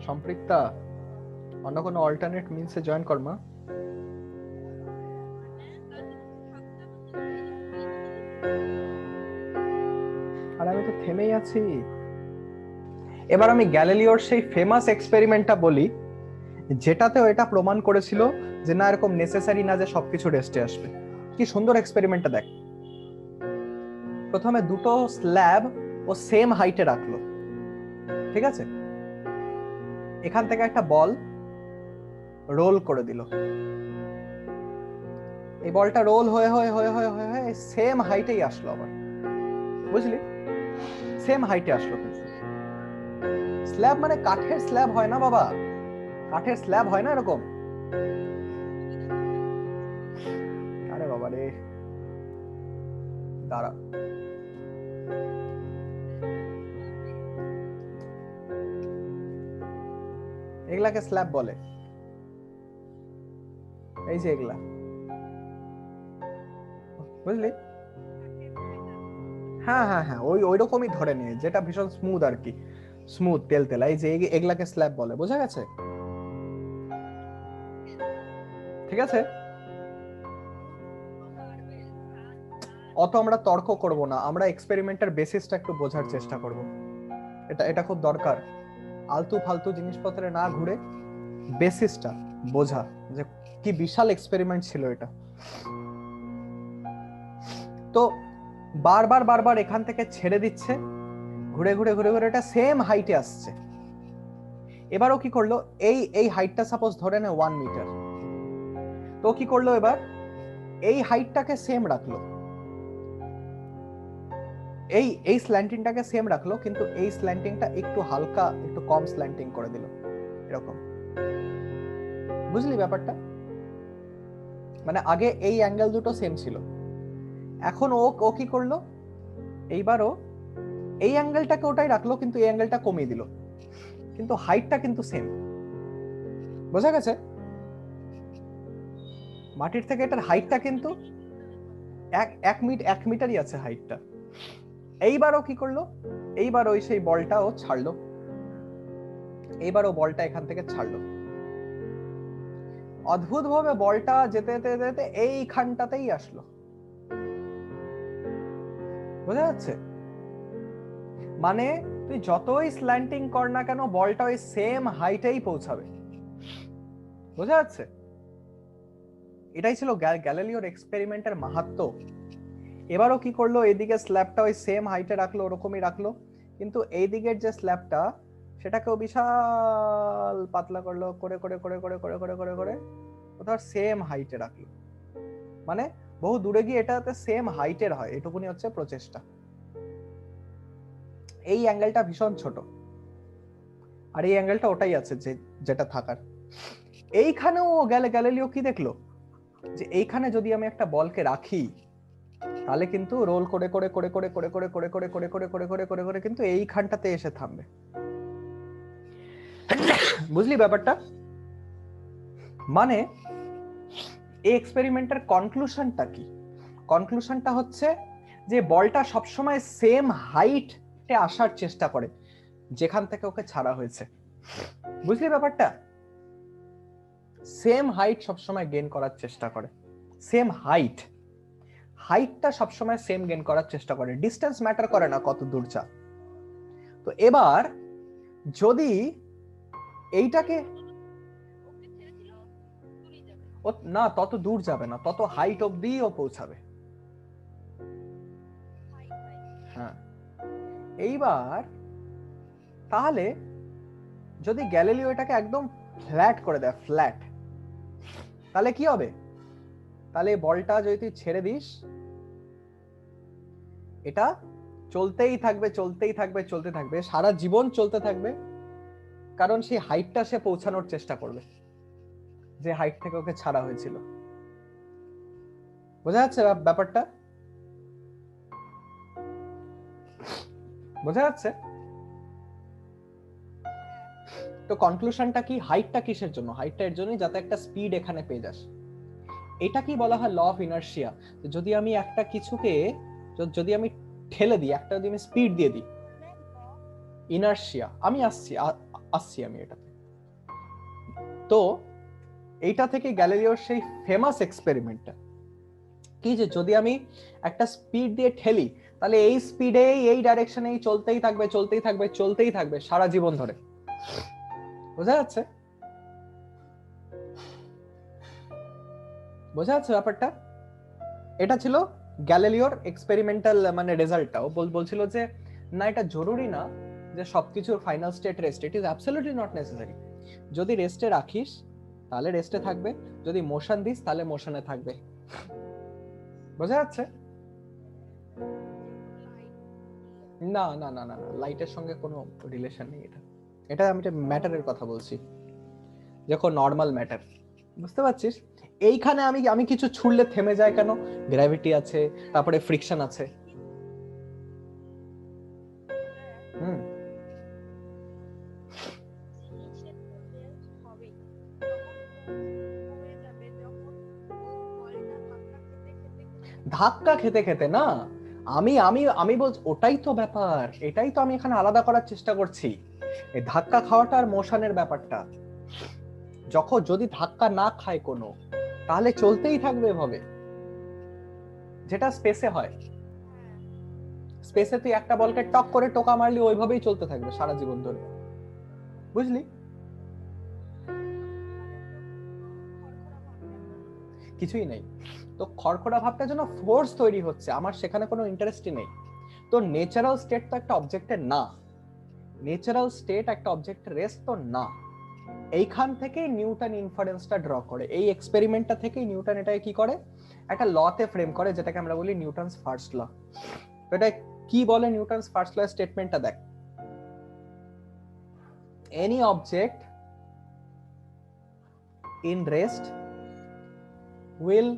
সম্পৃক্তা অন্য কোনো অল্টারনেট মিন্সে জয়েন কর মা। আর আমি তো থেমেই আছি। এবার আমি গ্যালিলিওর সেই ফেমাস এক্সপেরিমেন্টটা বলি, যেটাতেও এটা প্রমাণ করেছিল যে না, এরকম নেসেসারি না যে সবকিছু রেস্টে আসবে। কি সুন্দর এক্সপেরিমেন্টটা দেখ। প্রথমে দুটো স্ল্যাব ও সেম হাইটে রাখলো, ঠিক আছে? এখান থেকে একটা বল রোল করে দিল। এই বলটা রোল হয়ে হয়ে হয়ে হয়ে হয়ে হয়ে সেম হাইটেই আসলো আবার, বুঝলি? সেম হাইটে আসলো। স্ল্যাব মানে কাঠের স্ল্যাব হয় না বাবা, কাঠের স্ল্যাব হয় না এরকম। আরে বাবা রে, দাঁড়া। এগুলাকে স্ল্যাব বলে, এই যে এগুলা, বুঝলি? হ্যাঁ হ্যাঁ হ্যাঁ, ওই রকমই ধরে নিয়ে, যেটা ভীষণ স্মুথ আর কি, স্মুথ তেলতেলা, এই যে এগুলাকে স্ল্যাব বলে। বোঝা গেছে? ঠিক আছে, অত আমরা তর্ক করব না, আমরা এক্সপেরিমেন্টের বেসিসটা একটু বোঝার চেষ্টা করব। এটা খুব দরকার, আলতু ফালতু জিনিসপত্রে না ঘুরে বেসিসটা বোঝা, যে কি বিশাল এক্সপেরিমেন্ট ছিল এটা। তো বারবার বারবার এখান থেকে ছেড়ে দিচ্ছে, ঘুরে ঘুরে ঘুরে ঘুরে এটা সেম হাইটে আসছে। এবারও কি করলো, এই হাইটটা সাপোজ ধরে নে 1 মিটার, তো কি করলো, এবার এই হাইটটাকে সেম রাখলো, এই স্ল্যান্টিংটাকে সেম রাখলো, কিন্তু এই স্ল্যান্টিংটা একটু হালকা, একটু কম স্ল্যান্টিং করে দিল, এরকম। বুঝলি ব্যাপারটা? মানে আগে এই অ্যাঙ্গেল দুটো সেম ছিল, এখন ও কি করলো, এইবারও এই অ্যাঙ্গেলটাকে ওটাই রাখলো, কিন্তু এই অ্যাঙ্গেলটা কমিয়ে দিল, কিন্তু হাইটটা কিন্তু সেম। বোঝা গেছে? মাটির থেকে এটার হাইটটা কিন্তু এক মিটারই আছে হাইটটা। এইবারও কি করলো, এইবার ওই সেই বলটা ও ছাড়লো, এইবারও বলটা এখান থেকে ছাড়লো। অদ্ভুত ভাবে বলটা যেতে যেতে যেতে এইখানটাতেই আসলো। বোঝা যাচ্ছে? মানে তুই যতই স্ল্যান্টিং কর না কেন, বলটা ওই সেম হাইটেই পৌঁছাবে। বোঝা যাচ্ছে? এটাই ছিল গ্যালিলিওর এক্সপেরিমেন্টের মাহাত্ম্য। এবারও কি করলো, এইদিকে স্ল্যাবটা ওই সেম হাইটে রাখলো, ওরকমই রাখলো, কিন্তু এই দিকের যে স্ল্যাবটা সেটাকেও বিশাল পাতলা করলো, করে করে করে করে করে করে করে করে ওটা সেম হাইটে রাখলো। মানে বহু দূরে গিয়ে এটাতে সেম হাইটের হয়, এটুকুনি হচ্ছে প্রচেষ্টা। এই অ্যাঙ্গেলটা ভীষণ ছোট, আর এই অ্যাঙ্গেলটা ওটাই আছে যেটা থাকার। এইখানেও গ্যালিলিও কি দেখলো, যে এইখানে যদি আমি একটা বলকে রাখি, তাহলে কিন্তু রোল করে করে করে করে করে করে করে করে করে করে করে করে করে করে কিন্তু এইখানটাতে এসে থামবে। বুঝলি ব্যাপারটা? মানে এই এক্সপেরিমেন্টের কনক্লুশনটা কি? কনক্লুশনটা হচ্ছে যে বলটা সবসময় সেম হাইটে আসার চেষ্টা করে যেখান থেকে ওকে ছাড়া হয়েছে। বুঝলি ব্যাপারটা? সেম হাইট সবসময় গেইন করার চেষ্টা করে, সেম হাইটটা সবসময় সেম গেইন করার চেষ্টা করে, ডিস্টেন্স ম্যাটার করে না কত দূর যা। তো এবার যদি এইটাকে না, তত দূর যাবে না, তত হাইট অবধি ও পৌঁছাবে। হ্যাঁ, এইবার তাহলে যদি গ্যালিলিও এটাকে একদম ফ্ল্যাট করে দেয়, ফ্ল্যাট, তাহলে কি হবে? তাহলে বলটা যদি তুই ছেড়ে দিস, এটা চলতেই থাকবে চলতেই থাকবে চলতে থাকবে, সারা জীবন চলতে থাকবে, কারণ সেই হাইটটা সে পৌঁছানোর চেষ্টা করবে যে হাইট থেকে ওকে ছাড়া হয়েছিল। বোঝা যাচ্ছে ব্যাপারটা? বোঝা যাচ্ছে? তো কনক্লুশনটা কি? হাইটটা কিসের জন্য? হাইটটা এর জন্যই যাতে একটা স্পিড এখানে পেয়ে যাস। এটা কি বলা হয় ল অফ ইনার্শিয়া। যদি আমি একটা কিছুকে যদি আমি ঠেলে দিই, একটা যদি আমি স্পিড দিয়ে দিই, ইনার্শিয়া, আমি আসছি আমি এটাতে। তো এইটা থেকে গ্যালিলিওর সেই ফেমাস এক্সপেরিমেন্টটা কি, যে যদি আমি একটা স্পিড দিয়ে ঠেলি তাহলে এই স্পিডে এই ডাইরেকশনে চলতেই থাকবে চলতেই থাকবে চলতেই থাকবে সারা জীবন ধরে। বোঝা যাচ্ছে? বোঝা যাচ্ছে ব্যাপারটা? এটা ছিল গ্যালিলিওর এক্সপেরিমেন্টাল মানে রেজাল্টটা। ও বলছিল যে না, এটা জরুরি না যে সবকিছুর final state rest, it is absolutely not necessary. যদি রেস্টে রাখিস তাহলে রেস্টে থাকবে, যদি মোশন দিস তাহলে মোশনে থাকবে। বোঝা যাচ্ছে? না না না না না, লাইটের সঙ্গে কোনো রিলেশন নেই। এটা আমি একটা ম্যাটারের কথা বলছি, যখন নর্মাল ম্যাটার। বুঝতে পারছিস? এইখানে আমি কিছু ছুড়লে থেমে যায় কেন? গ্র্যাভিটি আছে, তারপরে ফ্রিকশন আছে। ধাক্কা খেতে খেতে না, আমি আমি আমি বলছি ওটাই তো ব্যাপার, এটাই তো আমি এখানে আলাদা করার চেষ্টা করছি। এই ধাক্কা খাওয়াটা আর মোশনের ব্যাপারটা। যখন যদি ধাক্কা না খায় কোনো, তাহলে চলতেই থাকবে এভাবে, যেটা স্পেসে হয়। স্পেসে তুই একটা বলকে টক করে টোকা মারলি ওইভাবেই চলতে থাকবে সারা জীবন ধরে। বুঝলি? কিছুই নেই তো খড়খড়া ভাবটার জন্য ফোর্স তৈরি হচ্ছে, আমার সেখানে কোনো ইন্টারেস্টই নেই। তো ন্যাচারাল স্টেট তো একটা অবজেক্টের না, ন্যাচারাল স্টেট একটা অবজেক্টের রেস্ট তো না। এইখান থেকে নিউটন ইনফারেন্সটা ড্র করে, এই এক্সপেরিমেন্টটা থেকেই নিউটন এটাকে কি করে, একটা লতে ফ্রেম করে, যেটাকে আমরা বলি নিউটনস ফার্স্ট ল। তো এটা কি বলে নিউটনস ফার্স্ট ল স্টেটমেন্টটা দেখ, any object in rest will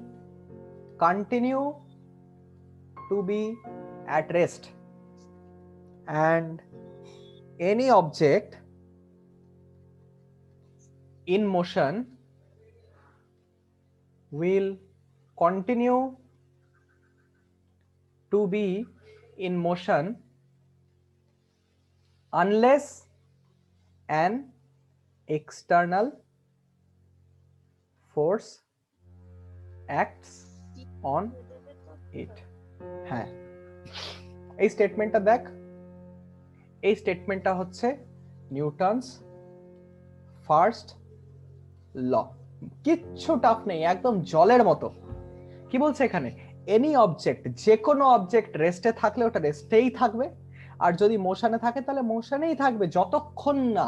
continue to be at rest, and any object in motion will continue to be in motion unless an external force acts on it. হ্যাঁ, এই স্টেটমেন্টটা দেখ, এই স্টেটমেন্টটা হচ্ছে নিউটনস ফার্স্ট ল। কিচ্ছু tough নেই, একদম জলের মতো। কি বলছে এখানে, এনি অবজেক্ট, যে কোনো অবজেক্ট রেস্টে থাকলে ওটা রেস্টেই থাকবে, আর যদি মোশনে থাকে তাহলে মোশনেই থাকবে, যতক্ষণ না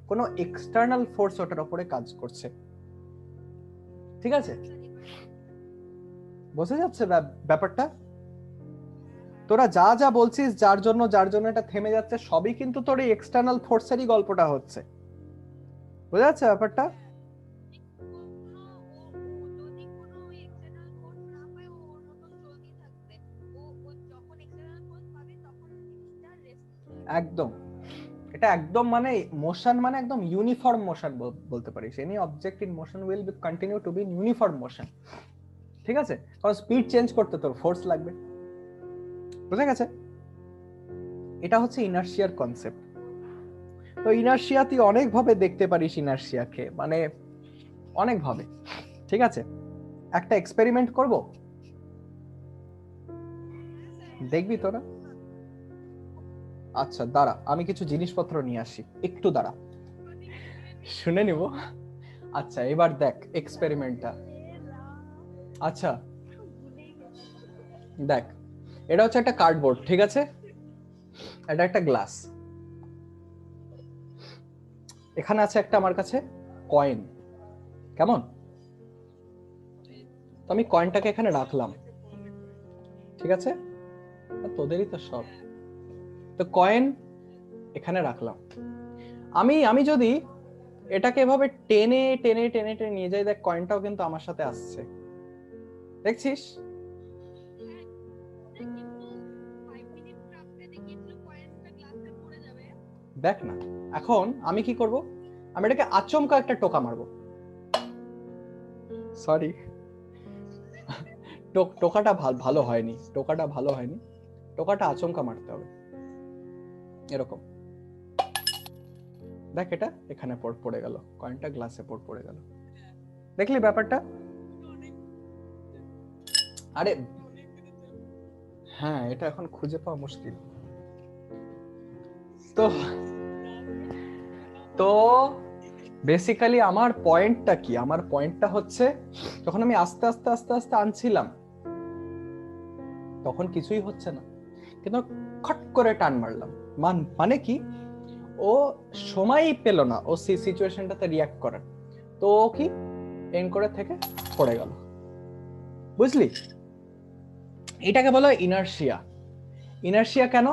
কোনো এক্সটার্নাল ফোর্স ওটার উপরে কাজ করছে। ঠিক আছে? বোঝা যাচ্ছে ব্যাপারটা? তোরা যা যা বলছিস যার জন্য এটা থেমে যাচ্ছে, সবই কিন্তু তোর এই এক্সটার্নাল ফোর্সেরই গল্পটা হচ্ছে। বোঝা যাচ্ছে ব্যাপারটা? একদম, এটা একদম মানে মোশন মানে একদম ইউনিফর্ম মোশন বলতে পারিস। Any object in motion will be continue to be in uniform motion. ঠিক আছে? কারণ স্পিড চেঞ্জ করতে তোর ফোর্স লাগবে। বুঝা গেছে? এটা হচ্ছে ইনার্শিয়ার কনসেপ্ট। তো ইনার্শিয়া তুই অনেক ভাবে দেখতে পারিস, ইনার্শিয়াকে মানে অনেক ভাবে। ঠিক আছে? একটা এক্সপেরিমেন্ট করব, দেখবি তোরা? আচ্ছা দাঁড়া, আমি কিছু জিনিসপত্র নিয়ে আসি, একটু দাঁড়া, শুনে নিব। আচ্ছা এবার দেখ এক্সপেরিমেন্টটা। আচ্ছা দেখ, এটা হচ্ছে একটা কার্ডবোর্ড, ঠিক আছে? এটা একটা গ্লাস, এখানে আছে একটা আমার কাছে কয়েন। কেমন? তো আমি কয়েনটাকে এখানে রাখলাম, ঠিক আছে? তোদেরই তো সব। তো কয়েন এখানে রাখলাম, আমি যদি এটাকে এভাবে টেনে টেনে টেনে টেনে নিয়ে যাই, দেখ কয়েনটাও কিন্তু আমার সাথে আসছে, দেখছিস? দেখ না, এখন আমি কি করব, আমি এটাকে আচমকা একটা টোকা মারবো, সরি টোকাটা ভালো হয়নি, টোকাটা ভালো হয়নি, টোকাটা আচমকা মারতে হবে এরকম। দেখ এটা এখানে পড়ে গেল, কয়েনটা গ্লাসে পড়ে গেল, দেখলি ব্যাপারটা? আরে হ্যাঁ, এটা এখন খুঁজে পাওয়া মুশকিল। তো তো বেসিক্যালি আমার পয়েন্টটা কি? আমার পয়েন্টটা হচ্ছে যখন আমি আস্তে আস্তে আস্তে আস্তে আনছিলাম তখন কিছুই হচ্ছে না, কিন্তু খট করে টান মারলাম, মানে কি, ও সময়ই পেল না ও সেই সিচুয়েশনটাতে রিয়াক্ট করার, তো ও কি এনকোরে থেকে পড়ে গেল, বুঝলি? এটাকে বলা হয় ইনার্শিয়া। ইনার্শিয়া কেন?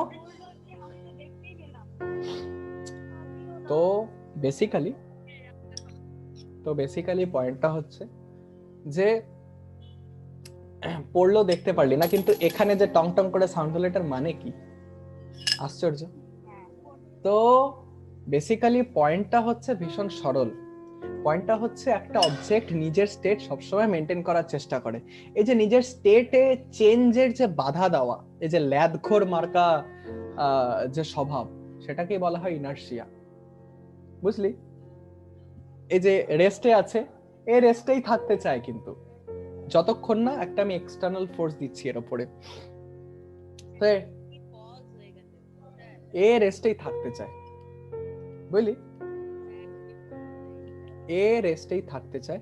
তো বেসিক্যালি পয়েন্টটা হচ্ছে যে পড়লো দেখতে পারলি না, কিন্তু এখানে যে টং টং করে সাউন্ড হলো এটার মানে কি? আশ্চর্য। তো বেসিক্যালি পয়েন্টটা হচ্ছে ভীষণ সরল। পয়েন্টটা হচ্ছে একটা অবজেক্ট নিজের স্টেট সবসময় মেনটেন করার চেষ্টা করে। এই যে নিজের স্টেটে চেঞ্জের যে বাধা দেওয়া, এই যে ল্যাদখোর মার্কা যে স্বভাব, সেটাকেই বলা হয় ইনার্শিয়া, বুঝলি? এই যে রেস্টে আছে, এই রেস্টেই থাকতে চায়, কিন্তু যতক্ষণ না একটা আমি এক্সটার্নাল ফোর্স দিচ্ছি এর উপরে, তো এ রেস্টেই থাকতে চায়, বুঝলি? এ রেস্টেই থাকতে চায়।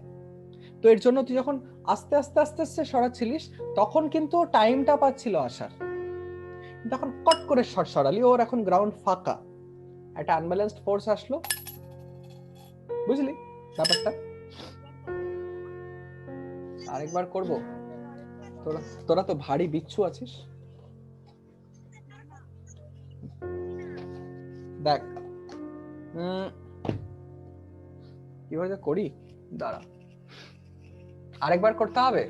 তো এর জন্য তুই যখন আস্তে আস্তে আস্তে আস্তে সরাচ্ছিলিস তখন কিন্তু টাইমটা পাচ্ছিল আসার, তখন কট করে সরালি, ওর এখন গ্রাউন্ড ফাঁকা, একটা আনব্যালেন্সড ফোর্স আসলো, বুঝলি ব্যাপারটা? আরেকবার করব? তোরা তো ভারী বিচ্ছু আছিস। দেখ কিভাবে করি, দাঁড়া আরেকবার করতে হবে।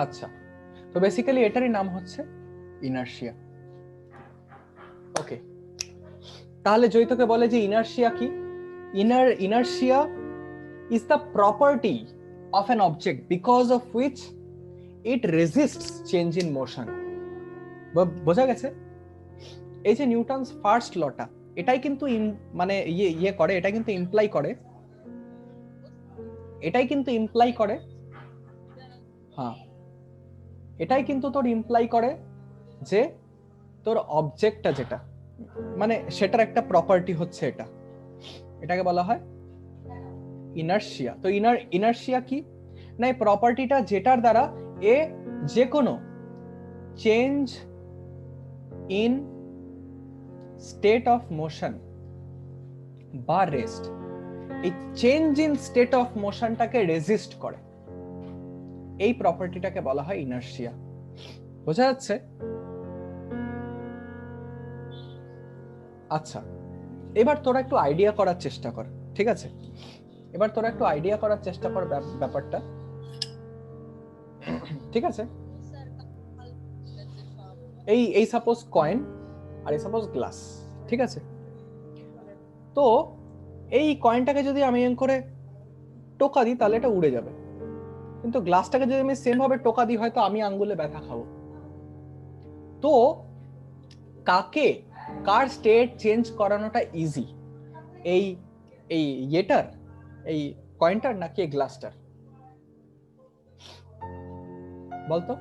আচ্ছা, তো বেসিক্যালি এটারই নাম হচ্ছে ইনার্শিয়া। ওকে, তাহলে জয়িতকে বলে যে ইনার্শিয়া কি? Inertia is the property of an object because of which it resists change in motion. বোঝা গেছে? এই যে নিউটনস ফার্স্ট লটা, এটাই কিন্তু মানে ইয়ে করে, এটা কিন্তু ইমপ্লাই করে, হ্যাঁ এটাই কিন্তু তোর ইমপ্লাই করে যে তোর অবজেক্টটা যেটা, মানে সেটার একটা প্রপার্টি হচ্ছে এটা, এটাকে বলা হয় ইনার্শিয়া। তো ইনার্শিয়া কি না, এই প্রপার্টিটা যেটার দ্বারা এ যে কোনো change in state of motion বা রেস্ট, এই চেঞ্জ ইন স্টেট অফ মোশনটাকে রেজিস্ট করে, এই প্রপার্টিটাকে বলা হয় ইনার্শিয়া। বোঝা যাচ্ছে? আচ্ছা, এবার তোরা একটু আইডিয়া করার চেষ্টা কর, ঠিক আছে? এবার তোরা একটু আইডিয়া করার চেষ্টা কর ব্যাপারটা, ঠিক আছে? এই সাপোজ কয়েন আর এই সাপোজ গ্লাস, ঠিক আছে? তো এই কয়েনটাকে যদি আমি করে টোকা দিই তাহলে এটা উড়ে যাবে, কিন্তু গ্লাসটাকে যদি আমি সেম ভাবে টোকা দিই হয়তো আমি আঙ্গুলে ব্যথা খাবো। তো কার স্টেট চেঞ্জ করানোটা ইজি, এই ইয়েটার, এই কয়েনটার নাকি এই গ্লাসটার? বলতো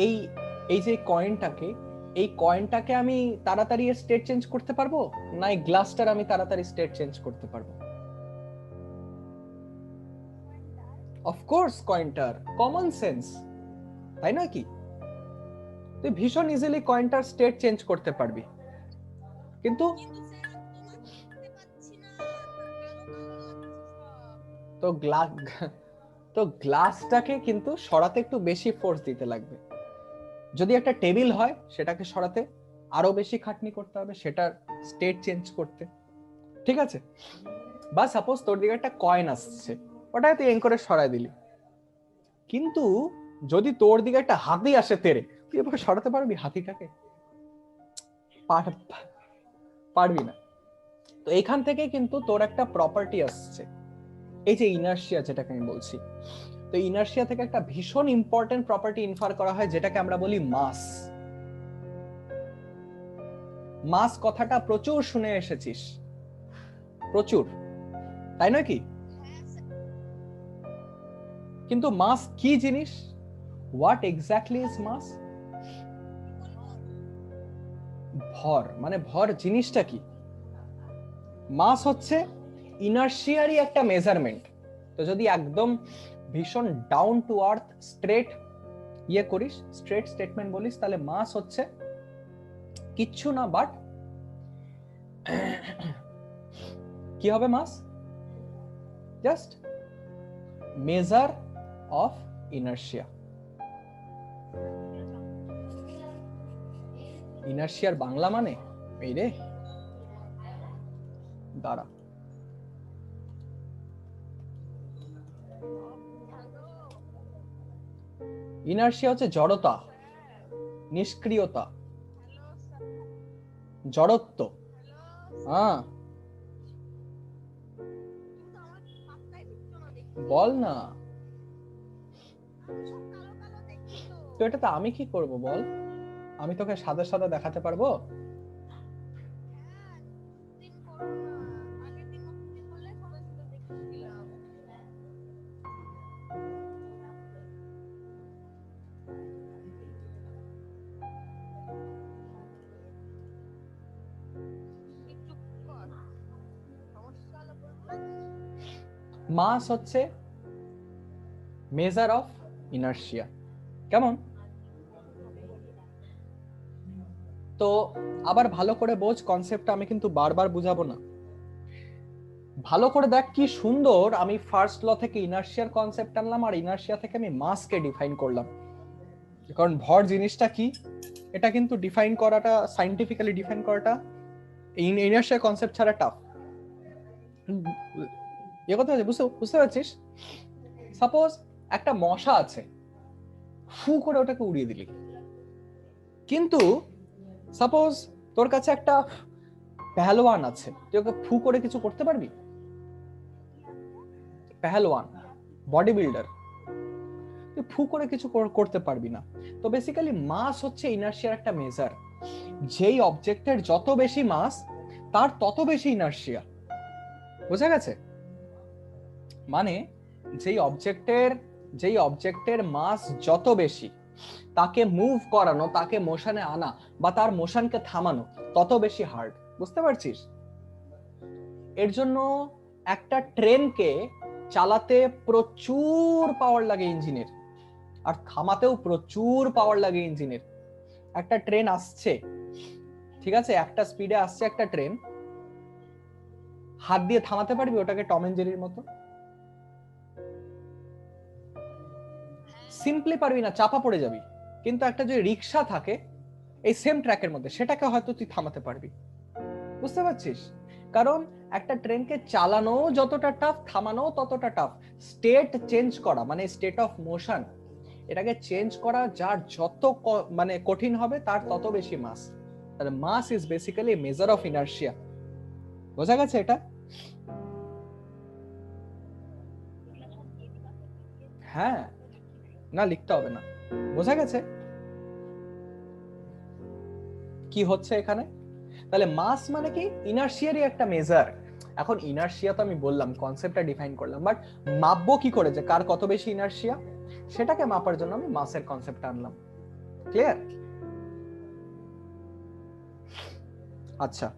এই যে কয়েনটাকে আমি তাড়াতাড়ি স্টেট চেঞ্জ করতে পারবো, না এই গ্লাসটার আমি তাড়াতাড়ি স্টেট চেঞ্জ করতে পারবো? অফকোর্স কয়েনটার, কমন সেন্স, তাই না? কি তুই ভীষণ ইজিলি কয়েনটার স্টেট চেঞ্জ করতে পারবি, কিন্তু তো গ্লাসটাকে কিন্তু সরাতে একটু বেশি ফোর্স দিতে লাগবে। যদি একটা টেবিল হয় সেটাকে সরাতে আরো বেশি খাটনি করতে হবে সেটার স্টেট চেঞ্জ করতে, ঠিক আছে? বা সাপোজ তোর দিকে একটা কয়েন আসছে, ওটাকে তুই করে সরাই দিলি, কিন্তু যদি তোর দিকে একটা হাতি আসে তেরে, তুই এভাবে সরাতে পারবি হাতিটাকে? পারবি না। তো এখান থেকে কিন্তু তোর একটা প্রপার্টি আসছে, এই যে ইনার্শিয়া যেটাকে আমি বলছি। তো ইনার্শিয়া থেকে একটা ভীষণ ইম্পর্টেন্ট প্রপার্টি ইনফার করা হয় যেটাকে আমরা বলি মাস। মাস কথাটা প্রচুর শুনে এসেছিস, প্রচুর, তাই নয় কি? কিন্তু মাস কি জিনিস? হোয়াট এক্স্যাক্টলি ইজ মাস? ভর, মানে ভর জিনিসটা কি? মাস হচ্ছে ইনার্শিয়ারই একটা মেজারমেন্ট। তো যদি একদম ভীষণ ডাউন টু আর্থ স্ট্রেট করিস, স্ট্রেট স্টেটমেন্ট বলিস, তাহলে মাস হচ্ছে কিচ্ছু না বাট কি হবে? Mass just measure of inertia. ইনার্শিয়ার বাংলা মানে এই রে, দাঁড়া, ইনার্শিয়া হচ্ছে জড়তা, নিষ্ক্রিয়তা, জড়ত্ব। হ্যাঁ বল না, তো এটা তো আমি কি করব বল? আমি তোকে সাদা সাদা দেখাতে পারবো? মাস হচ্ছে মেজার অফ ইনার্শিয়া, কেমন? তো আবার ভালো করে বোঝ কনসেপ্টটা, আমি কিন্তু বারবার বুঝাবো না, ভালো করে দেখ কি সুন্দর। আমি ফার্স্ট ল থেকে ইনার্শিয়ার কনসেপ্ট আনলাম আর ইনার্শিয়া থেকে আমি মাসকে ডিফাইন করলাম। কারণ ভর জিনিসটা কি এটা কিন্তু ডিফাইন করাটা, সায়েন্টিফিক্যালি ডিফাইন করাটা ইনার্শিয়া কনসেপ্ট ছাড়া টাফ। এ কথা বুঝতে পারছিস? সাপোজ একটা মশা আছে, ফু করে ওটাকে উড়িয়ে দিলি, কিন্তু সাপোজ তোর কাছে একটা পেহলওয়ান আছে, তুই ওকে ফু করে কিছু করতে পারবি? পেহলওয়ান, বডি বিল্ডার, তুই ফু করে কিছু করতে পারবি না। তো বেসিক্যালি মাস হচ্ছে ইনার্শিয়ার একটা মেজার। যেই অবজেক্টের যত বেশি মাস তার তত বেশি ইনার্শিয়া। বোঝা গেছে? মানে যেই অবজেক্টের মাস যত বেশি, তাকে মুভ করানো, তাকে মোশনে আনা বা তার মোশনকে থামানো তত বেশি হার্ড। বুঝতে পারছিস? এর জন্য একটা ট্রেনকে চালাতে প্রচুর পাওয়ার লাগে ইঞ্জিনের, আর থামাতেও প্রচুর পাওয়ার লাগে ইঞ্জিনের। একটা ট্রেন আসছে, ঠিক আছে, একটা স্পিডে আসছে একটা ট্রেন, হাত দিয়ে থামাতে পারবি ওটাকে টম এন্ড জেরির মতো? সিম্পলি পারবি না, চাপা পড়ে যাবি। কিন্তু একটা যদি রিক্সা থাকে এই সেম ট্র্যাকের মধ্যে, সেটাকে হয়তো তুই থামাতে পারবি। বুঝতে পারছিস? কারণ একটা ট্রেনকে চালানো যতটা টাফ, থামানো ততটা টাফ। স্টেট চেঞ্জ করা মানে স্টেট অফ মোশন, এটাকে চেঞ্জ করা যার যত মানে কঠিন হবে তার তত বেশি মাস। তাহলে mass is basically measure of inertia. বোঝা গেছে এটা? হ্যাঁ, না লিখতে হবে না, বোঝা গেছে কি হচ্ছে এখানে? তাহলে মাস মানে কি? ইনার্শিয়ারই একটা মেজার। এখন ইনার্শিয়া তো আমি বললাম, কনসেপ্টটা ডিফাইন করলাম, বাট মাপবো কি করে যে কার কত বেশি ইনার্শিয়া? সেটাকে মাপার জন্য আমি মাসের কনসেপ্টটা আনলাম। ক্লিয়ার? আচ্ছা,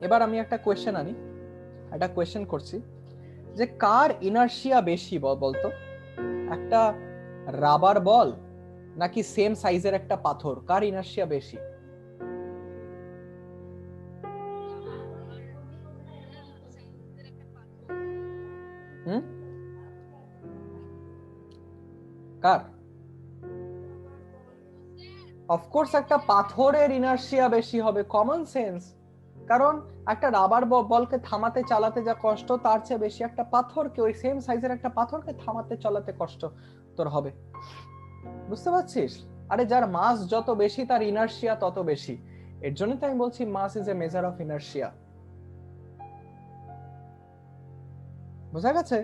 এবার আমি একটা কোয়েশ্চেন আনি, একটা কোয়েশ্চেন করছি যে কার ইনার্শিয়া বেশি বলতো? একটা রাবার বল নাকি সেম সাইজের একটা পাথর, কার ইনার্শিয়া বেশি? কার? অফকোর্স একটা পাথরের ইনার্শিয়া বেশি হবে, কমন সেন্স। কারণ একটা রাবার বলকে থামাতে চালাতে যা কষ্ট, তার চেয়ে বেশি একটা পাথরকে, ওই সেম সাইজের একটা পাথরকে থামাতে চালাতে কষ্ট তোর হবে। বুঝতে পারছিস? আরে যার মাস যত বেশি তার ইনার্শিয়া তত বেশি। এর জন্য তো আমি বলছি mass is a measure of inertia. বোঝা গেছে?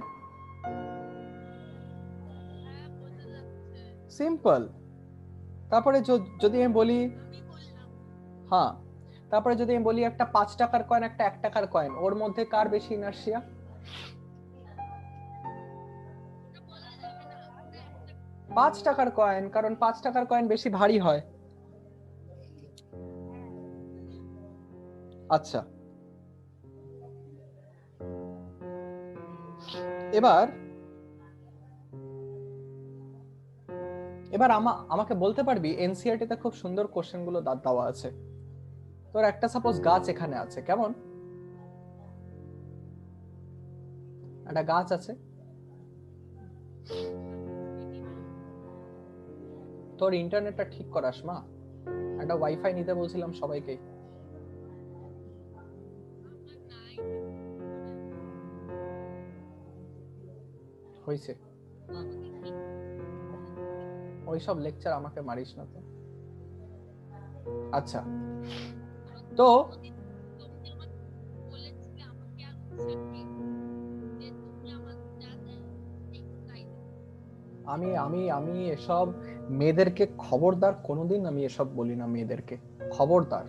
সিম্পল। তারপরে যদি আমি বলি, হ্যাঁ, তারপরে যদি আমি বলি একটা 5 টাকার কয়েন একটা 1 টাকার কয়েন, ওর মধ্যে কার বেশি ইনার্শিয়া? পাঁচ টাকার কয়েন, কারণ 5 টাকার কয়েন বেশি ভারী হয়। আচ্ছা, এবার আমাকে বলতে পারবি এনসিইআরটি তে খুব সুন্দর কোশ্চেন গুলো দেওয়া আছে। তোর একটা সাপোজ গাছ এখানে আছে, কেমন? একটা গাছ আছে, তোর ইন্টারনেটটা ঠিক করাস মা, একটা ওয়াইফাই নিতে বলছিলাম সবাইকে। হয়েছে, ওইসব লেকচার আমাকে মারিস না তো। আচ্ছা, তো আমি আমি আমি এসব মেয়েদেরকে খবরদার কোনোদিন আমি এসব বলি না, মেয়েদেরকে খবরদার।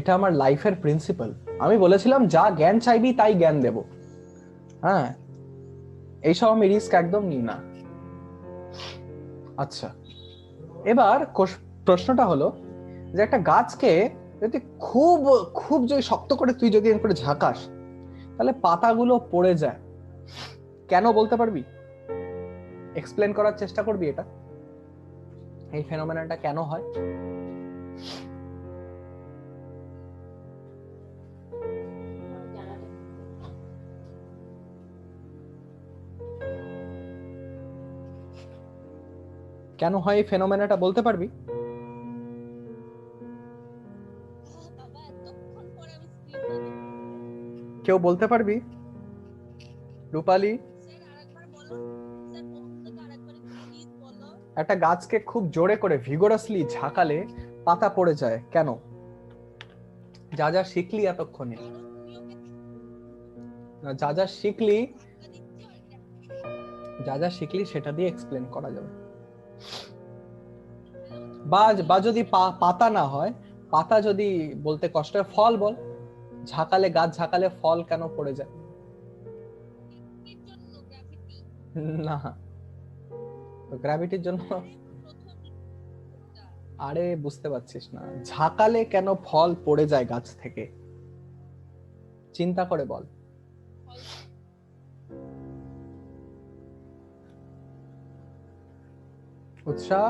এটা আমার লাইফের প্রিন্সিপাল। আমি বলেছিলাম যা জ্ঞান চাইবি তাই জ্ঞান দেব। হ্যাঁ, এইসব আমি রিস্ক একদম নিই না। আচ্ছা, এবার প্রশ্নটা হলো যে একটা গাছকে যদি খুব খুব যদি শক্ত করে তুই যদি করে ঝাঁকাস, তাহলে পাতাগুলো পড়ে যায় কেন বলতে পারবি? এক্সপ্লেন করার চেষ্টা করবি এটা, এই ফেনোমেননটা কেন হয়? কেন হয় এই ফেনোমেননটা বলতে পারবি? কেউ বলতে পারবি? রূপালী, একটা গাছকে খুব জোরে করে ভিগোরাসলি ঝাঁকালে পাতা পড়ে যায় কেন? যা যা শিখলি এতক্ষণে, যা যা শিখলি সেটা দিয়ে এক্সপ্লেন করা যাবে। বা যদি পাতা না হয়, পাতা যদি বলতে কষ্ট হয়, ফল বল। ঝাঁকালে, গাছ ঝাঁকালে ফল কেন পড়ে যায়? না, গ্র্যাভিটির জন্য। আরে বুঝতে পারছিস না, ঝাঁকালে কেন ফল পড়ে যায় গাছ থেকে? চিন্তা করে বল। উৎসাহ,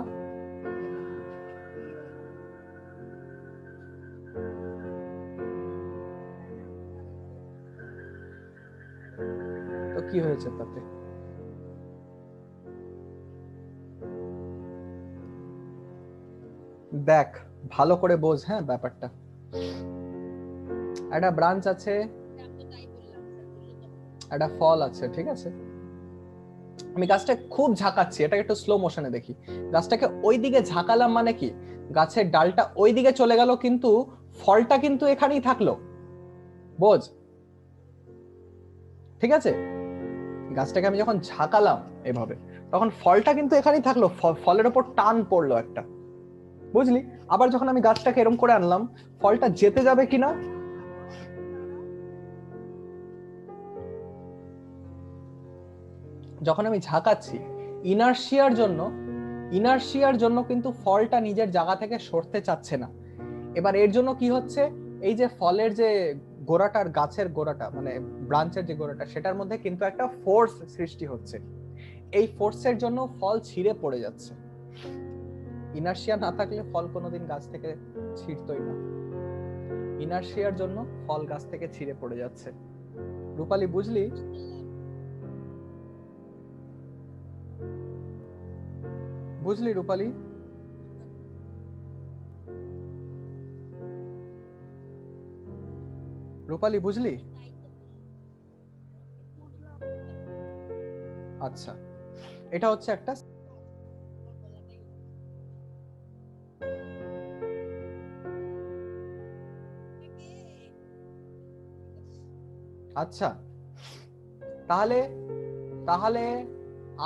তো কি হয়েছে তাতে? দেখ, ভালো করে বোঝ হ্যাঁ ব্যাপারটা। একটা ব্রাঞ্চ আছে, একটা ফল আছে, ঠিক আছে? আমি গাছটা খুব ঝাঁকাচ্ছি, এটাকে একটু স্লো মোশনে দেখি। গাছটাকে ওই দিকে ঝাঁকালাম মানে কি, গাছের ডালটা ওই দিকে চলে গেল, কিন্তু ফলটা কিন্তু এখানেই থাকলো। বোঝ, ঠিক আছে? গাছটাকে আমি যখন ঝাঁকালাম এভাবে, তখন ফলটা কিন্তু এখানেই থাকলো, ফলের ওপর টান পড়লো একটা, বুঝলি? আবার যখন আমি গাছটাকে এরকম করে আনলাম, ফলটা যেতে যাবে কিনা? যখন আমি ঝাঁকাচ্ছি, ইনার্শিয়ার জন্য কিন্তু ফলটা নিজের জায়গা থেকে সরতে চাচ্ছে না। এবার এর জন্য কি হচ্ছে, এই যে ফলের যে গোড়াটার, গাছের গোড়াটা মানে ব্রাঞ্চের যে গোড়াটা, সেটার মধ্যে কিন্তু একটা ফোর্স সৃষ্টি হচ্ছে। এই ফোর্সের জন্য ফল ছিঁড়ে পড়ে যাচ্ছে। ইনার্শিয়া না থাকলে ফল কোনোদিন গাছ থেকে ছিঁড়তই না, ইনার্শিয়ার জন্য ফল গাছ থেকে ছিঁড়ে পড়ে যাচ্ছে। রূপালী, বুঝলি? বুঝলি রূপালী? রূপালী, বুঝলি? আচ্ছা, এটা হচ্ছে একটা আচ্ছা, তাহলে তাহলে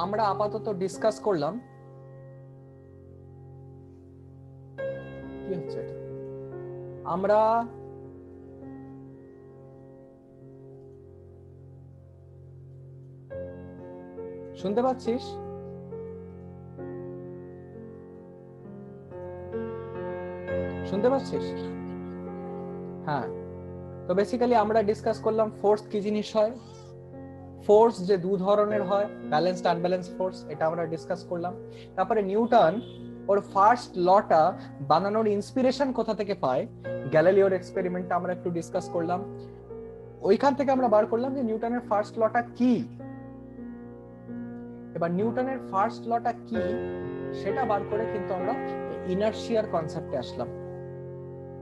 আমরা আপাতত ডিসকাস করলাম কি হচ্ছে এটা, আমরা শুনতে পাচ্ছিস? শুনতে পাচ্ছিস? হ্যাঁ, তো বেসিক্যালি আমরা ডিসকাস করলাম ফোর্স কি জিনিস হয়, ফোর্স যে দু ধরনের হয়, ব্যালেন্সড আনব্যালেন্সড ফোর্স, এটা আমরা ডিসকাস করলাম। তারপরে নিউটন ওর ফার্স্ট লটা বানানোর ইন্সপিরেশন কোথা থেকে পায়, গ্যালিলিওর এক্সপেরিমেন্টটা আমরা একটু ডিসকাস করলাম। ওইখান থেকে আমরা বার করলাম যে নিউটনের ফার্স্ট লটা কি। এবার নিউটনের ফার্স্ট লটা কি সেটা বার করে কিন্তু আমরা ইনার্শিয়ার কনসেপ্টে আসলাম।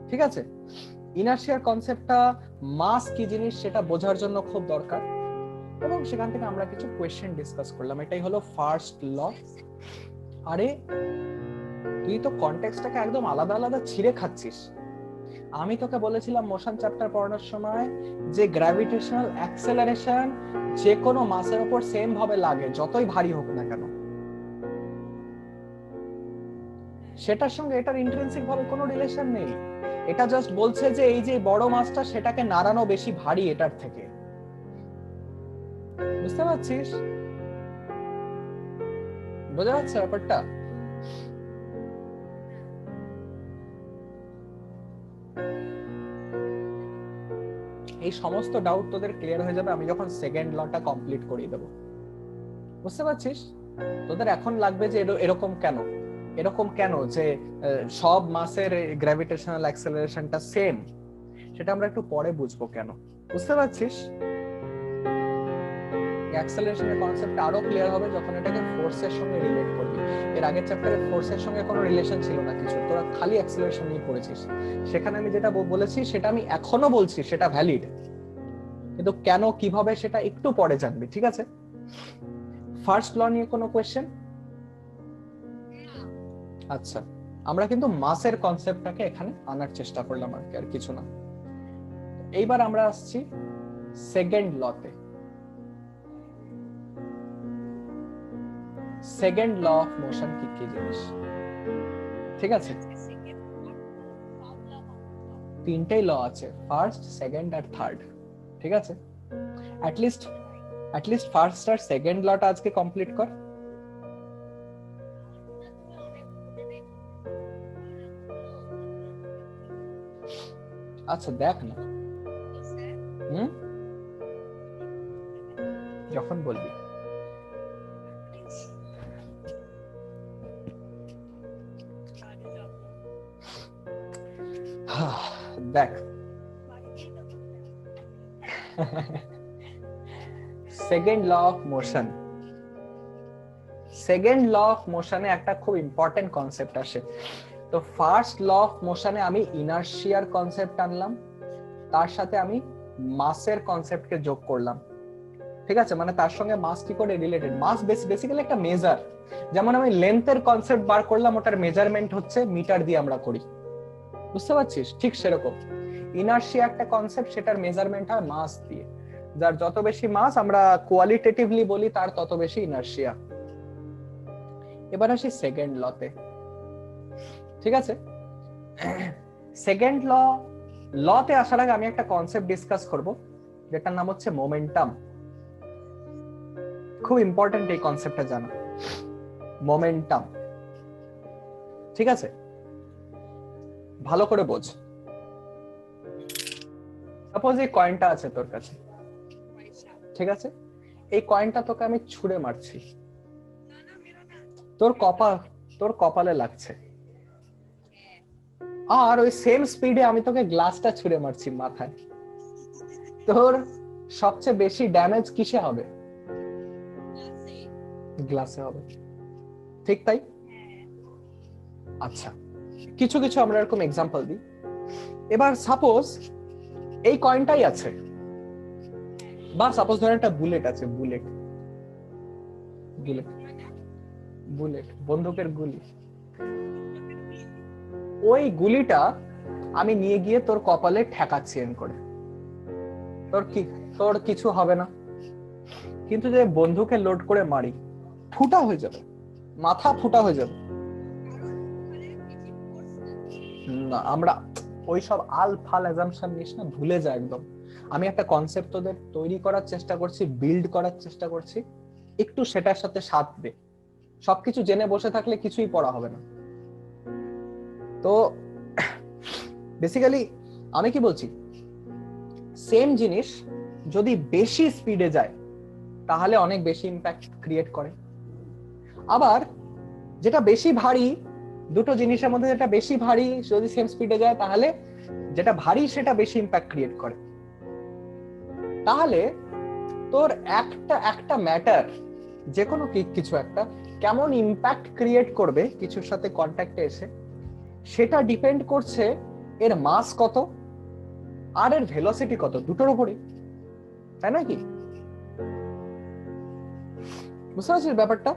ঠিক আছে, ইনার্শিয়ার কনসেপ্টটা মাস কি জিনিস সেটা বোঝার জন্য খুব দরকার, এবং সেখান থেকে আমরা কিছু কোয়েশ্চেন ডিসকাস করলাম। এটাই হলো ফার্স্ট ল। আরে তুই তো কনটেক্সটটাকে একদম আলাদা আলাদা ছিঁড়ে খাচ্ছিস। আমি তোকে বলেছিলাম মোশন চ্যাপ্টার পড়ানোর সময় যে গ্র্যাভিটেশনাল অ্যাক্সেলারেশন যে কোনো মাসের উপর সেম ভাবে লাগে, যতই ভারী হোক না কেন। সেটার সঙ্গে এটার ইন্ট্রিনসিক ভাবে কোনো রিলেশন নেই। এটা জাস্ট বলছে যে এই যে বড় মাসটা সেটাকে নাড়ানো বেশি ভারী এটার থেকে। বুঝতে পারছিস? বোঝা যাচ্ছে ব্যাপারটা? এই সমস্ত ডাউট তোদের ক্লিয়ার হয়ে যাবে আমি যখন সেকেন্ড লটা কমপ্লিট করিয়ে দেবো। বুঝতে পারছিস? তোদের এখন লাগবে যে এরকম কেন, এরকম কেন যে সব মাসের গ্র্যাভিটেশনাল অ্যাক্সেলারেশনটা সেম, সেটা আমরা একটু পরে বুঝবো কেন। বুঝতে পারছিস? অ্যাক্সেলারেশনের কনসেপ্ট আরো ক্লিয়ার হবে যখন এটাকে ফোর্সের সঙ্গে রিলেট করবি। এর আগের চ্যাপ্টারে ফোর্সের সঙ্গে কোনো রিলেশন ছিল না কিছু, তোরা খালি অ্যাক্সেলারেশন নিয়ে পড়েছিস। সেখানে আমি যেটা বলেছি সেটা আমি এখনো বলছি, সেটা ভ্যালিড, কিন্তু কেন কিভাবে সেটা একটু পরে জানবি। ঠিক আছে? ফার্স্ট ল নিয়ে কোনো কোয়েশ্চেন? আচ্ছা, আমরা কিন্তু মাসের কনসেপ্টটাকে এখানে আনার চেষ্টা করলাম আর কিছু না। এইবার আমরা আসছি সেকেন্ড লতে। সেকেন্ড ল অফ মোশন কি কি জিনিস? ঠিক আছে, তিনটেই ল আছে, ফার্স্ট, সেকেন্ড আর থার্ড। ঠিক আছে, অ্যাটলিস্ট ফার্স্ট আর সেকেন্ড লটা আজকে কমপ্লিট কর। আচ্ছা দেখ না, যখন বলবি। দেখ, second law of motion, second law of মোশনে একটা খুব ইম্পর্টেন্ট কনসেপ্ট আসে। তো ফার্স্ট ল অফ মোশনে আমি ইনার্শিয়ার কনসেপ্ট আনলাম, তার সাথে আমি মাসের কনসেপ্টকে যোগ করলাম। ঠিক আছে, মানে তার সঙ্গে মাস কি করে রিলেটেড। মাস বেসিক্যালি একটা মেজার, যেমন আমি লেন্থের কনসেপ্ট বার করলাম, ওটার মেজারমেন্ট হচ্ছে মিটার দিয়ে আমরা করি। বুঝতে পারছিস? ঠিক সেরকম ইনার্শিয়া একটা কনসেপ্ট, সেটার মেজারমেন্ট হয় মাস দিয়ে। যার যত বেশি মাস আমরা কোয়ালিটেটিভলি বলি তার তত বেশি ইনার্শিয়া। এবার আসি সেকেন্ড লতে। ঠিক আছে, সেকেন্ড লতে আসার আগে আমি একটা কনসেপ্ট ডিসকাস করব যেটার নাম হচ্ছে মোমেন্টাম। খুব ইম্পর্টেন্ট এই কনসেপ্টটা জানা, মোমেন্টাম। ঠিক আছে, ভালো করে বোঝ। সাপোজ এই কয়েনটা আছে তোর কাছে, ঠিক আছে, এই কয়েনটা তোকে আমি ছুঁড়ে মারছি, তোর কপালে লাগছে, আর ওই সেম স্পিডে আমি তোকে গ্লাসটা ছুঁড়ে মারছি মাথায়, তোর সবচেয়ে বেশি ড্যামেজ কিসে হবে? গ্লাসে হবে। ঠিক তাই? আচ্ছা, কিছু কিছু আমরা এরকম এক্সাম্পল দিই। এবার সাপোজ এই কয়েনটাই আছে, বা সাপোজ ধর একটা বুলেট আছে, বুলেট বুলেট বুলেট বন্দুকের গুলি। ওই গুলিটা আমি নিয়ে গিয়ে তোর কপালে ঠেকাচ্ছি এন করে। তোর কিছু হবে না, কিন্তু যে বন্ধুকে লোড করে মারি, ফুটা হয়ে যাবে, মাথা ফুটা হয়ে যাবে। না, আমরা ওইসব আলফাল অ্যাজাম্পশন নিস না, ভুলে যা একদম। আমি একটা কনসেপ্ট তোদের তৈরি করার চেষ্টা করছি, বিল্ড করার চেষ্টা করছি, একটু সেটার সাথে সাথ দে। সবকিছু জেনে বসে থাকলে কিছুই পড়া হবে না। তো বেসিক্যালি আমি কি বলছি, সেম জিনিস যদি বেশি স্পিডে যায় তাহলে অনেক বেশি ইম্প্যাক্ট ক্রিয়েট করে। আবার যেটা বেশি ভারী, দুটো জিনিসের মধ্যে যেটা বেশি ভারী যদি সেম স্পিডে যায় তাহলে যেটা ভারী সেটা বেশি ইম্প্যাক্ট ক্রিয়েট করে। তাহলে তোর একটা একটা ম্যাটার, যে কোনো কিছু একটা কেমন ইম্প্যাক্ট ক্রিয়েট করবে কিছুর সাথে কন্ট্যাক্টে এসে, সেটা ডিপেন্ড করছে এর মাস কত আর এর ভেলোসিটি কত, দুটোর উপরে, তাই না কি? বুঝতে পারছিস ব্যাপারটা?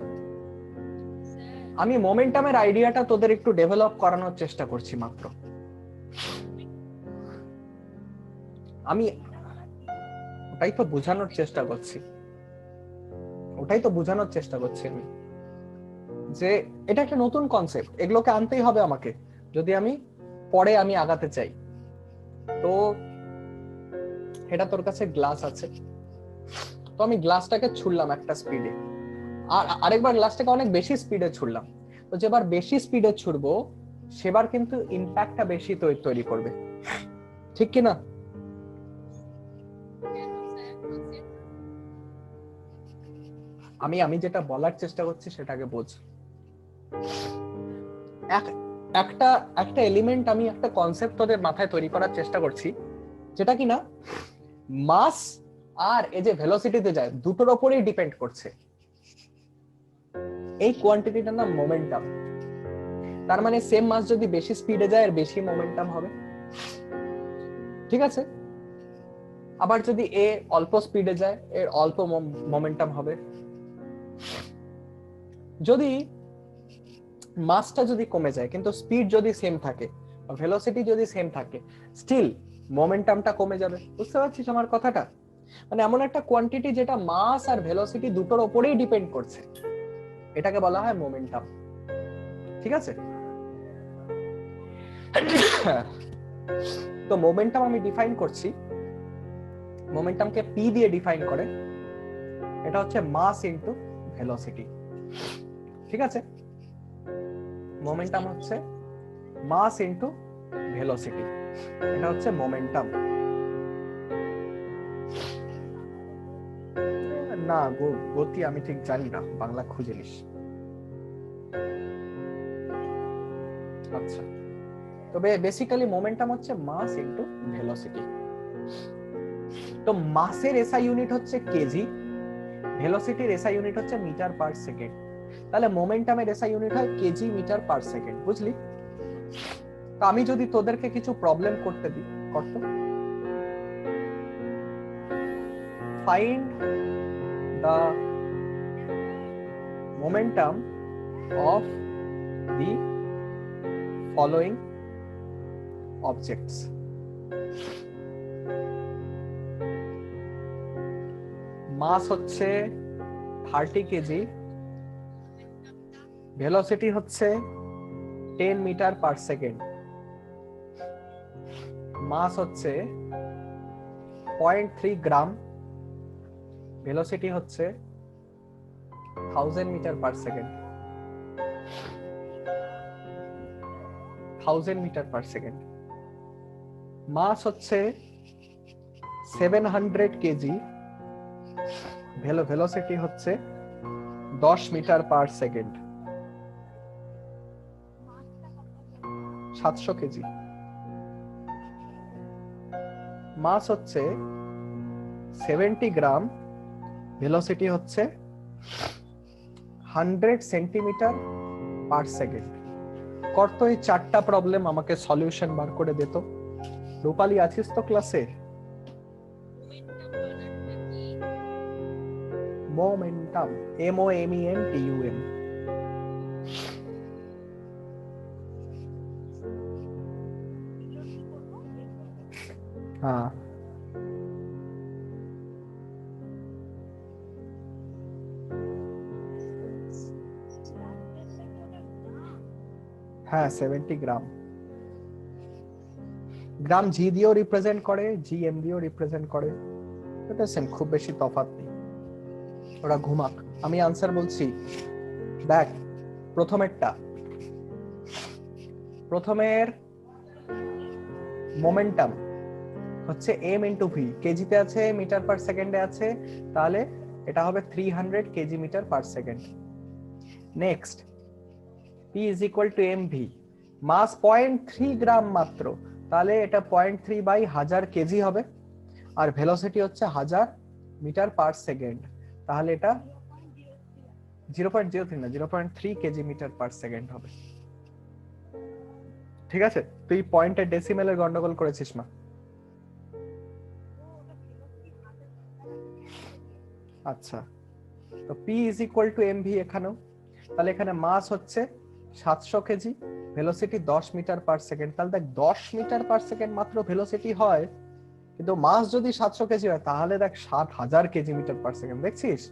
আমি মোমেন্টামের আইডিয়াটা তোদের একটু ডেভেলপ করানোর চেষ্টা করছি মাত্র। আমি ওটাই তো বোঝানোর চেষ্টা করছি আমি, যে এটা একটা নতুন কনসেপ্ট, এগুলোকে আনতেই হবে আমাকে যদি আমি পরে আগাতে চাই। তো এটা তোর কাছে গ্লাস আছে, তো আমি গ্লাসটাকে ছুড়লাম একটা স্পিডে, আর আরেকবার গ্লাসটাকে অনেক বেশি স্পিডে ছুড়লাম। তো যেবার বেশি স্পিডে ছুড়বো সেবার কিন্তু ইম্প্যাক্টটা বেশি তৈরি করবে, ঠিক কি না? আমি যেটা বলার চেষ্টা করছি সেটাকে বোঝ। একটা একটা এলিমেন্ট, আমি একটা কনসেপ্ট তোদের মাথায় তৈরি করার চেষ্টা করছি, যেটা কিনা মাস আর এই যে ভেলোসিটিতে যায় দুটোর উপরেই ডিপেন্ড করছে। এই কোয়ান্টিটিটার নাম মোমেন্টাম। তার মানে সেম মাস যদি বেশি স্পিডে যায় এর বেশি মোমেন্টাম হবে, ঠিক আছে? আবার যদি এ অল্প স্পিডে যায় এর অল্প মোমেন্টাম হবে। যদি মাসটা যদি কমে যায় কিন্তু স্পিড যদি সেম থাকে, ভেলোসিটি যদি সেম থাকে, স্টিল মোমেন্টামটা কমে যাবে। বুঝতে পারছিস আমার কথাটা? মানে এমন একটা কোয়ান্টিটি যেটা মাস আর ভেলোসিটি দুটোর উপরেই ডিপেন্ড করছে, এটাকে বলা হয় মোমেন্টাম, ঠিক আছে? তো মোমেন্টাম আমি ডিফাইন করছি, মোমেন্টামকে পি দিয়ে ডিফাইন করে, এটা হচ্ছে মাস ইনটু ভেলোসিটি, ঠিক আছে? মোমেন্টাম হচ্ছে মাস ইনটু ভেলোসিটি, এটা হচ্ছে মোমেন্টাম। না গতি আমি ঠিক জানি না, বাংলা খুঁজে নিস। আচ্ছা, তবে বেসিক্যালি মোমেন্টাম হচ্ছে মাস ইনটু ভেলোসিটি। তো মাসের এসআই ইউনিট হচ্ছে কেজি, ভেলোসিটির এসআই ইউনিট হচ্ছে মিটার পার সেকেন্ড। তাহলে মোমেন্টামের এসআই ইউনিট হয় কেজি মিটার পার সেকেন্ড, বুঝলি? তো আমি যদি তোদেরকে কিছু প্রবলেম করতে দিই, করতো find the momentum of the following objects. মাস হচ্ছে 30 কেজি, ভেলোসিটি হচ্ছে 10 মিটার পার সেকেন্ড, মাস হচ্ছে 0.3 গ্রাম, ভেলোসিটি হচ্ছে 1000 metre per second, 1000 metre per second. Mass হচ্ছে 700 কেজি, ভেলোসিটি হচ্ছে 10 metre per second, 700 KG. Mass হচ্ছে 70 গ্রাম, ভেলোসিটি হচ্ছে 100 সেন্টিমিটার পার সেকেন্ড। করতো এই চারটা প্রবলেম, আমাকে সলিউশন বার করে দিত। রূপালী আছিস তো ক্লাসে? Momentum, MOMENTUM। হ্যাঁ, হ্যাঁ 70 গ্রাম। গ্রাম জি দিয়েও রিপ্রেজেন্ট করে, জি এম দিয়েও রিপ্রেজেন্ট করে, এটা সেম, খুব বেশি তফাৎ নেই। ওরা ঘুমাক, আমি আনসার বলছি। দেখ প্রথমের মোমেন্টাম হচ্ছে m ইন্টু ভি, কেজিতে আছে, মিটার পার সেকেন্ডে আছে, তাহলে এটা হবে 300 KG metre per second. Next p is equal to mv, mass 0.3 gram মাত্র, তাহলে এটা 0.3 বাই 1000 কেজি হবে, আর ভেলোসিটি হচ্ছে 1000 মিটার পার সেকেন্ড, তাহলে এটা 0.03 না 0.3 কেজি মিটার পার সেকেন্ড হবে। ঠিক আছে, তুই পয়েন্টের ডেসিমেলের গন্ডগোল করেছিস মা। আচ্ছা, তো p is equal to mv এখানেও, তাহলে এখানে মাস হচ্ছে 700 KG, velocity 10 metre per second, তাহলে দেখ 10 মিটার পার সেকেন্ড মাত্র ভেলোসিটি হয়, কিন্তু মাস যদি 700 কেজি হয় তাহলে দেখ 7000 কেজি মিটার পার সেকেন্ড, দেখছিস?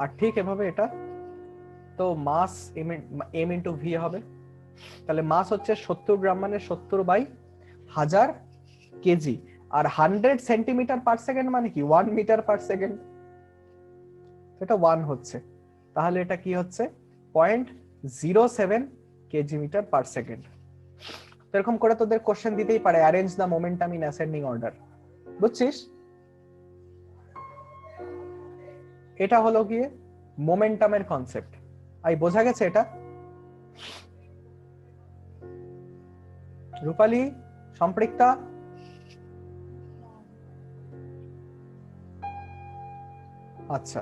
আর ঠিক এভাবে এটা তো মাস m ইন্টু ভি হবে, তাহলে মাস হচ্ছে 70 গ্রাম মানে 70 বাই 1000 কেজি, আর 100 সেন্টিমিটার পার সেকেন্ড মানে কি 1 মিটার পার সেকেন্ড, এটা 1 হচ্ছে, তাহলে এটা কি হচ্ছে 0.07 কেজি মিটার পার সেকেন্ড। এরকম করে তোদের কোশ্চেন দিতেই পারে, arrange the momentum in ascending order, বুঝছিস? এটা হলো গিয়ে মোমেন্টামের কনসেপ্ট। আই বোঝা গেছে এটা? রূপালী, সম্পৃক্তা, আচ্ছা,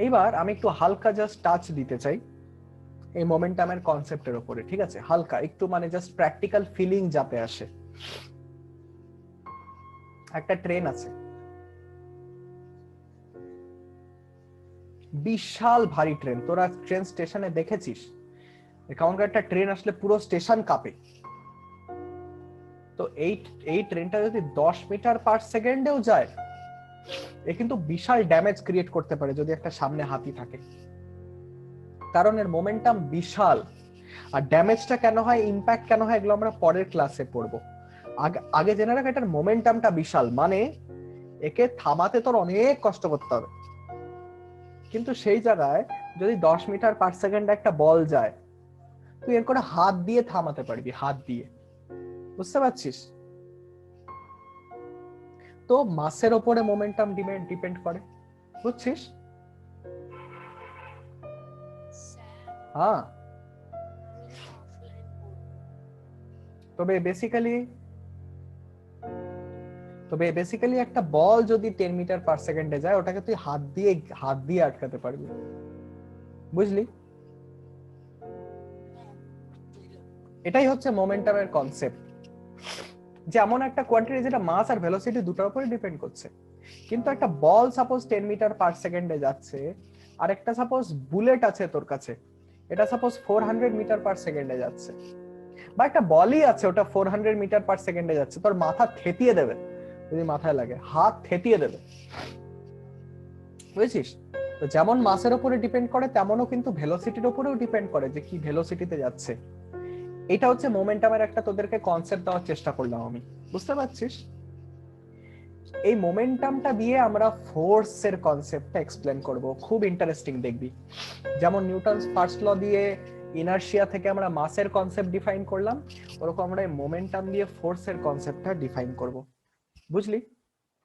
এইবার আমি একটু হালকা জাস্ট টাচ দিতে চাই এই মোমেন্টামের কনসেপ্টের উপরে, ঠিক আছে? হালকা একটু, মানে জাস্ট প্র্যাকটিক্যাল ফিলিং যাতে আসে। একটা ট্রেন আছে, বিশাল ভারী ট্রেন, তোরা ট্রেন স্টেশনে দেখেছিস এখানকার একটা ট্রেন আসলে পুরো স্টেশন কাঁপে। তো এই ট্রেনটা যদি 10 মিটার পার সেকেন্ডেও যায়, এ কিন্তু বিশাল ড্যামেজ ক্রিয়েট করতে পারে যদি একটা সামনে হাতি থাকে, কারণ এর মোমেন্টাম বিশাল। আর ড্যামেজটা কেন হয়, ইম্প্যাক্ট কেন হয়, এগুলো আমরা পরের ক্লাসে পড়বো। আগে জেনে রাখ এটার মোমেন্টামটা বিশাল, মানে একে থামাতে তোর অনেক কষ্ট করতে হবে, কিন্তু সেই জায়গায় যদি 10 মিটার পার সেকেন্ডে একটা বল যায়, তুই এর করে হাত দিয়ে থামাতে পারবি, হাত দিয়ে, বুঝতে পারছিস? তো মাসের উপরে মোমেন্টাম ডিপেন্ড করে, বুঝছিস? হ্যাঁ, তবে বেসিক্যালি একটা বল যদি 10 মিটার পার সেকেন্ডে যায়, ওটাকে তুই হাত দিয়ে আটকাতে পারবি, বুঝলি? এটাই হচ্ছে মোমেন্টামের কনসেপ্ট, যে এমন একটা কোয়ান্টিটি যেটা মাস আর ভেলোসিটি দুটোর উপরে ডিপেন্ড করছে। কিন্তু একটা বল সাপোজ 10 মিটার পার সেকেন্ডে যাচ্ছে, আর একটা সাপোজ বুলেট আছে তোর কাছে, এটা সাপোজ 400 মিটার পার সেকেন্ডে যাচ্ছে, বা একটা বলই আছে ওটা 400 মিটার পার সেকেন্ডে যাচ্ছে, তোর মাথা থেতিয়ে দেবে, যদি মাথায় লাগে হাত থেতিয়ে দেবে, বুঝেছিস? তো যেমন মাসের উপরে ডিপেন্ড করে, তেমনও কিন্তু ভেলোসিটির উপরেও ডিপেন্ড করে যে কি ভেলোসিটিতে যাচ্ছে। এটা হচ্ছে মোমেন্টামের একটা তোদেরকে কনসেপ্ট দেওয়ার চেষ্টা করলাম আমি, বুঝতে পারছিস? এই মোমেন্টামটা দিয়ে আমরা ফোর্সের কনসেপ্টটা এক্সপ্লেন করব, খুব ইন্টারেস্টিং দেখবি। যেমন নিউটনস ফার্স্ট ল দিয়ে ইনার্শিয়া থেকে আমরা মাসের কনসেপ্ট ডিফাইন করলাম, ওরকম আমরা মোমেন্টাম দিয়ে ফোর্সের কনসেপ্টটা ডিফাইন করব, বুঝলি?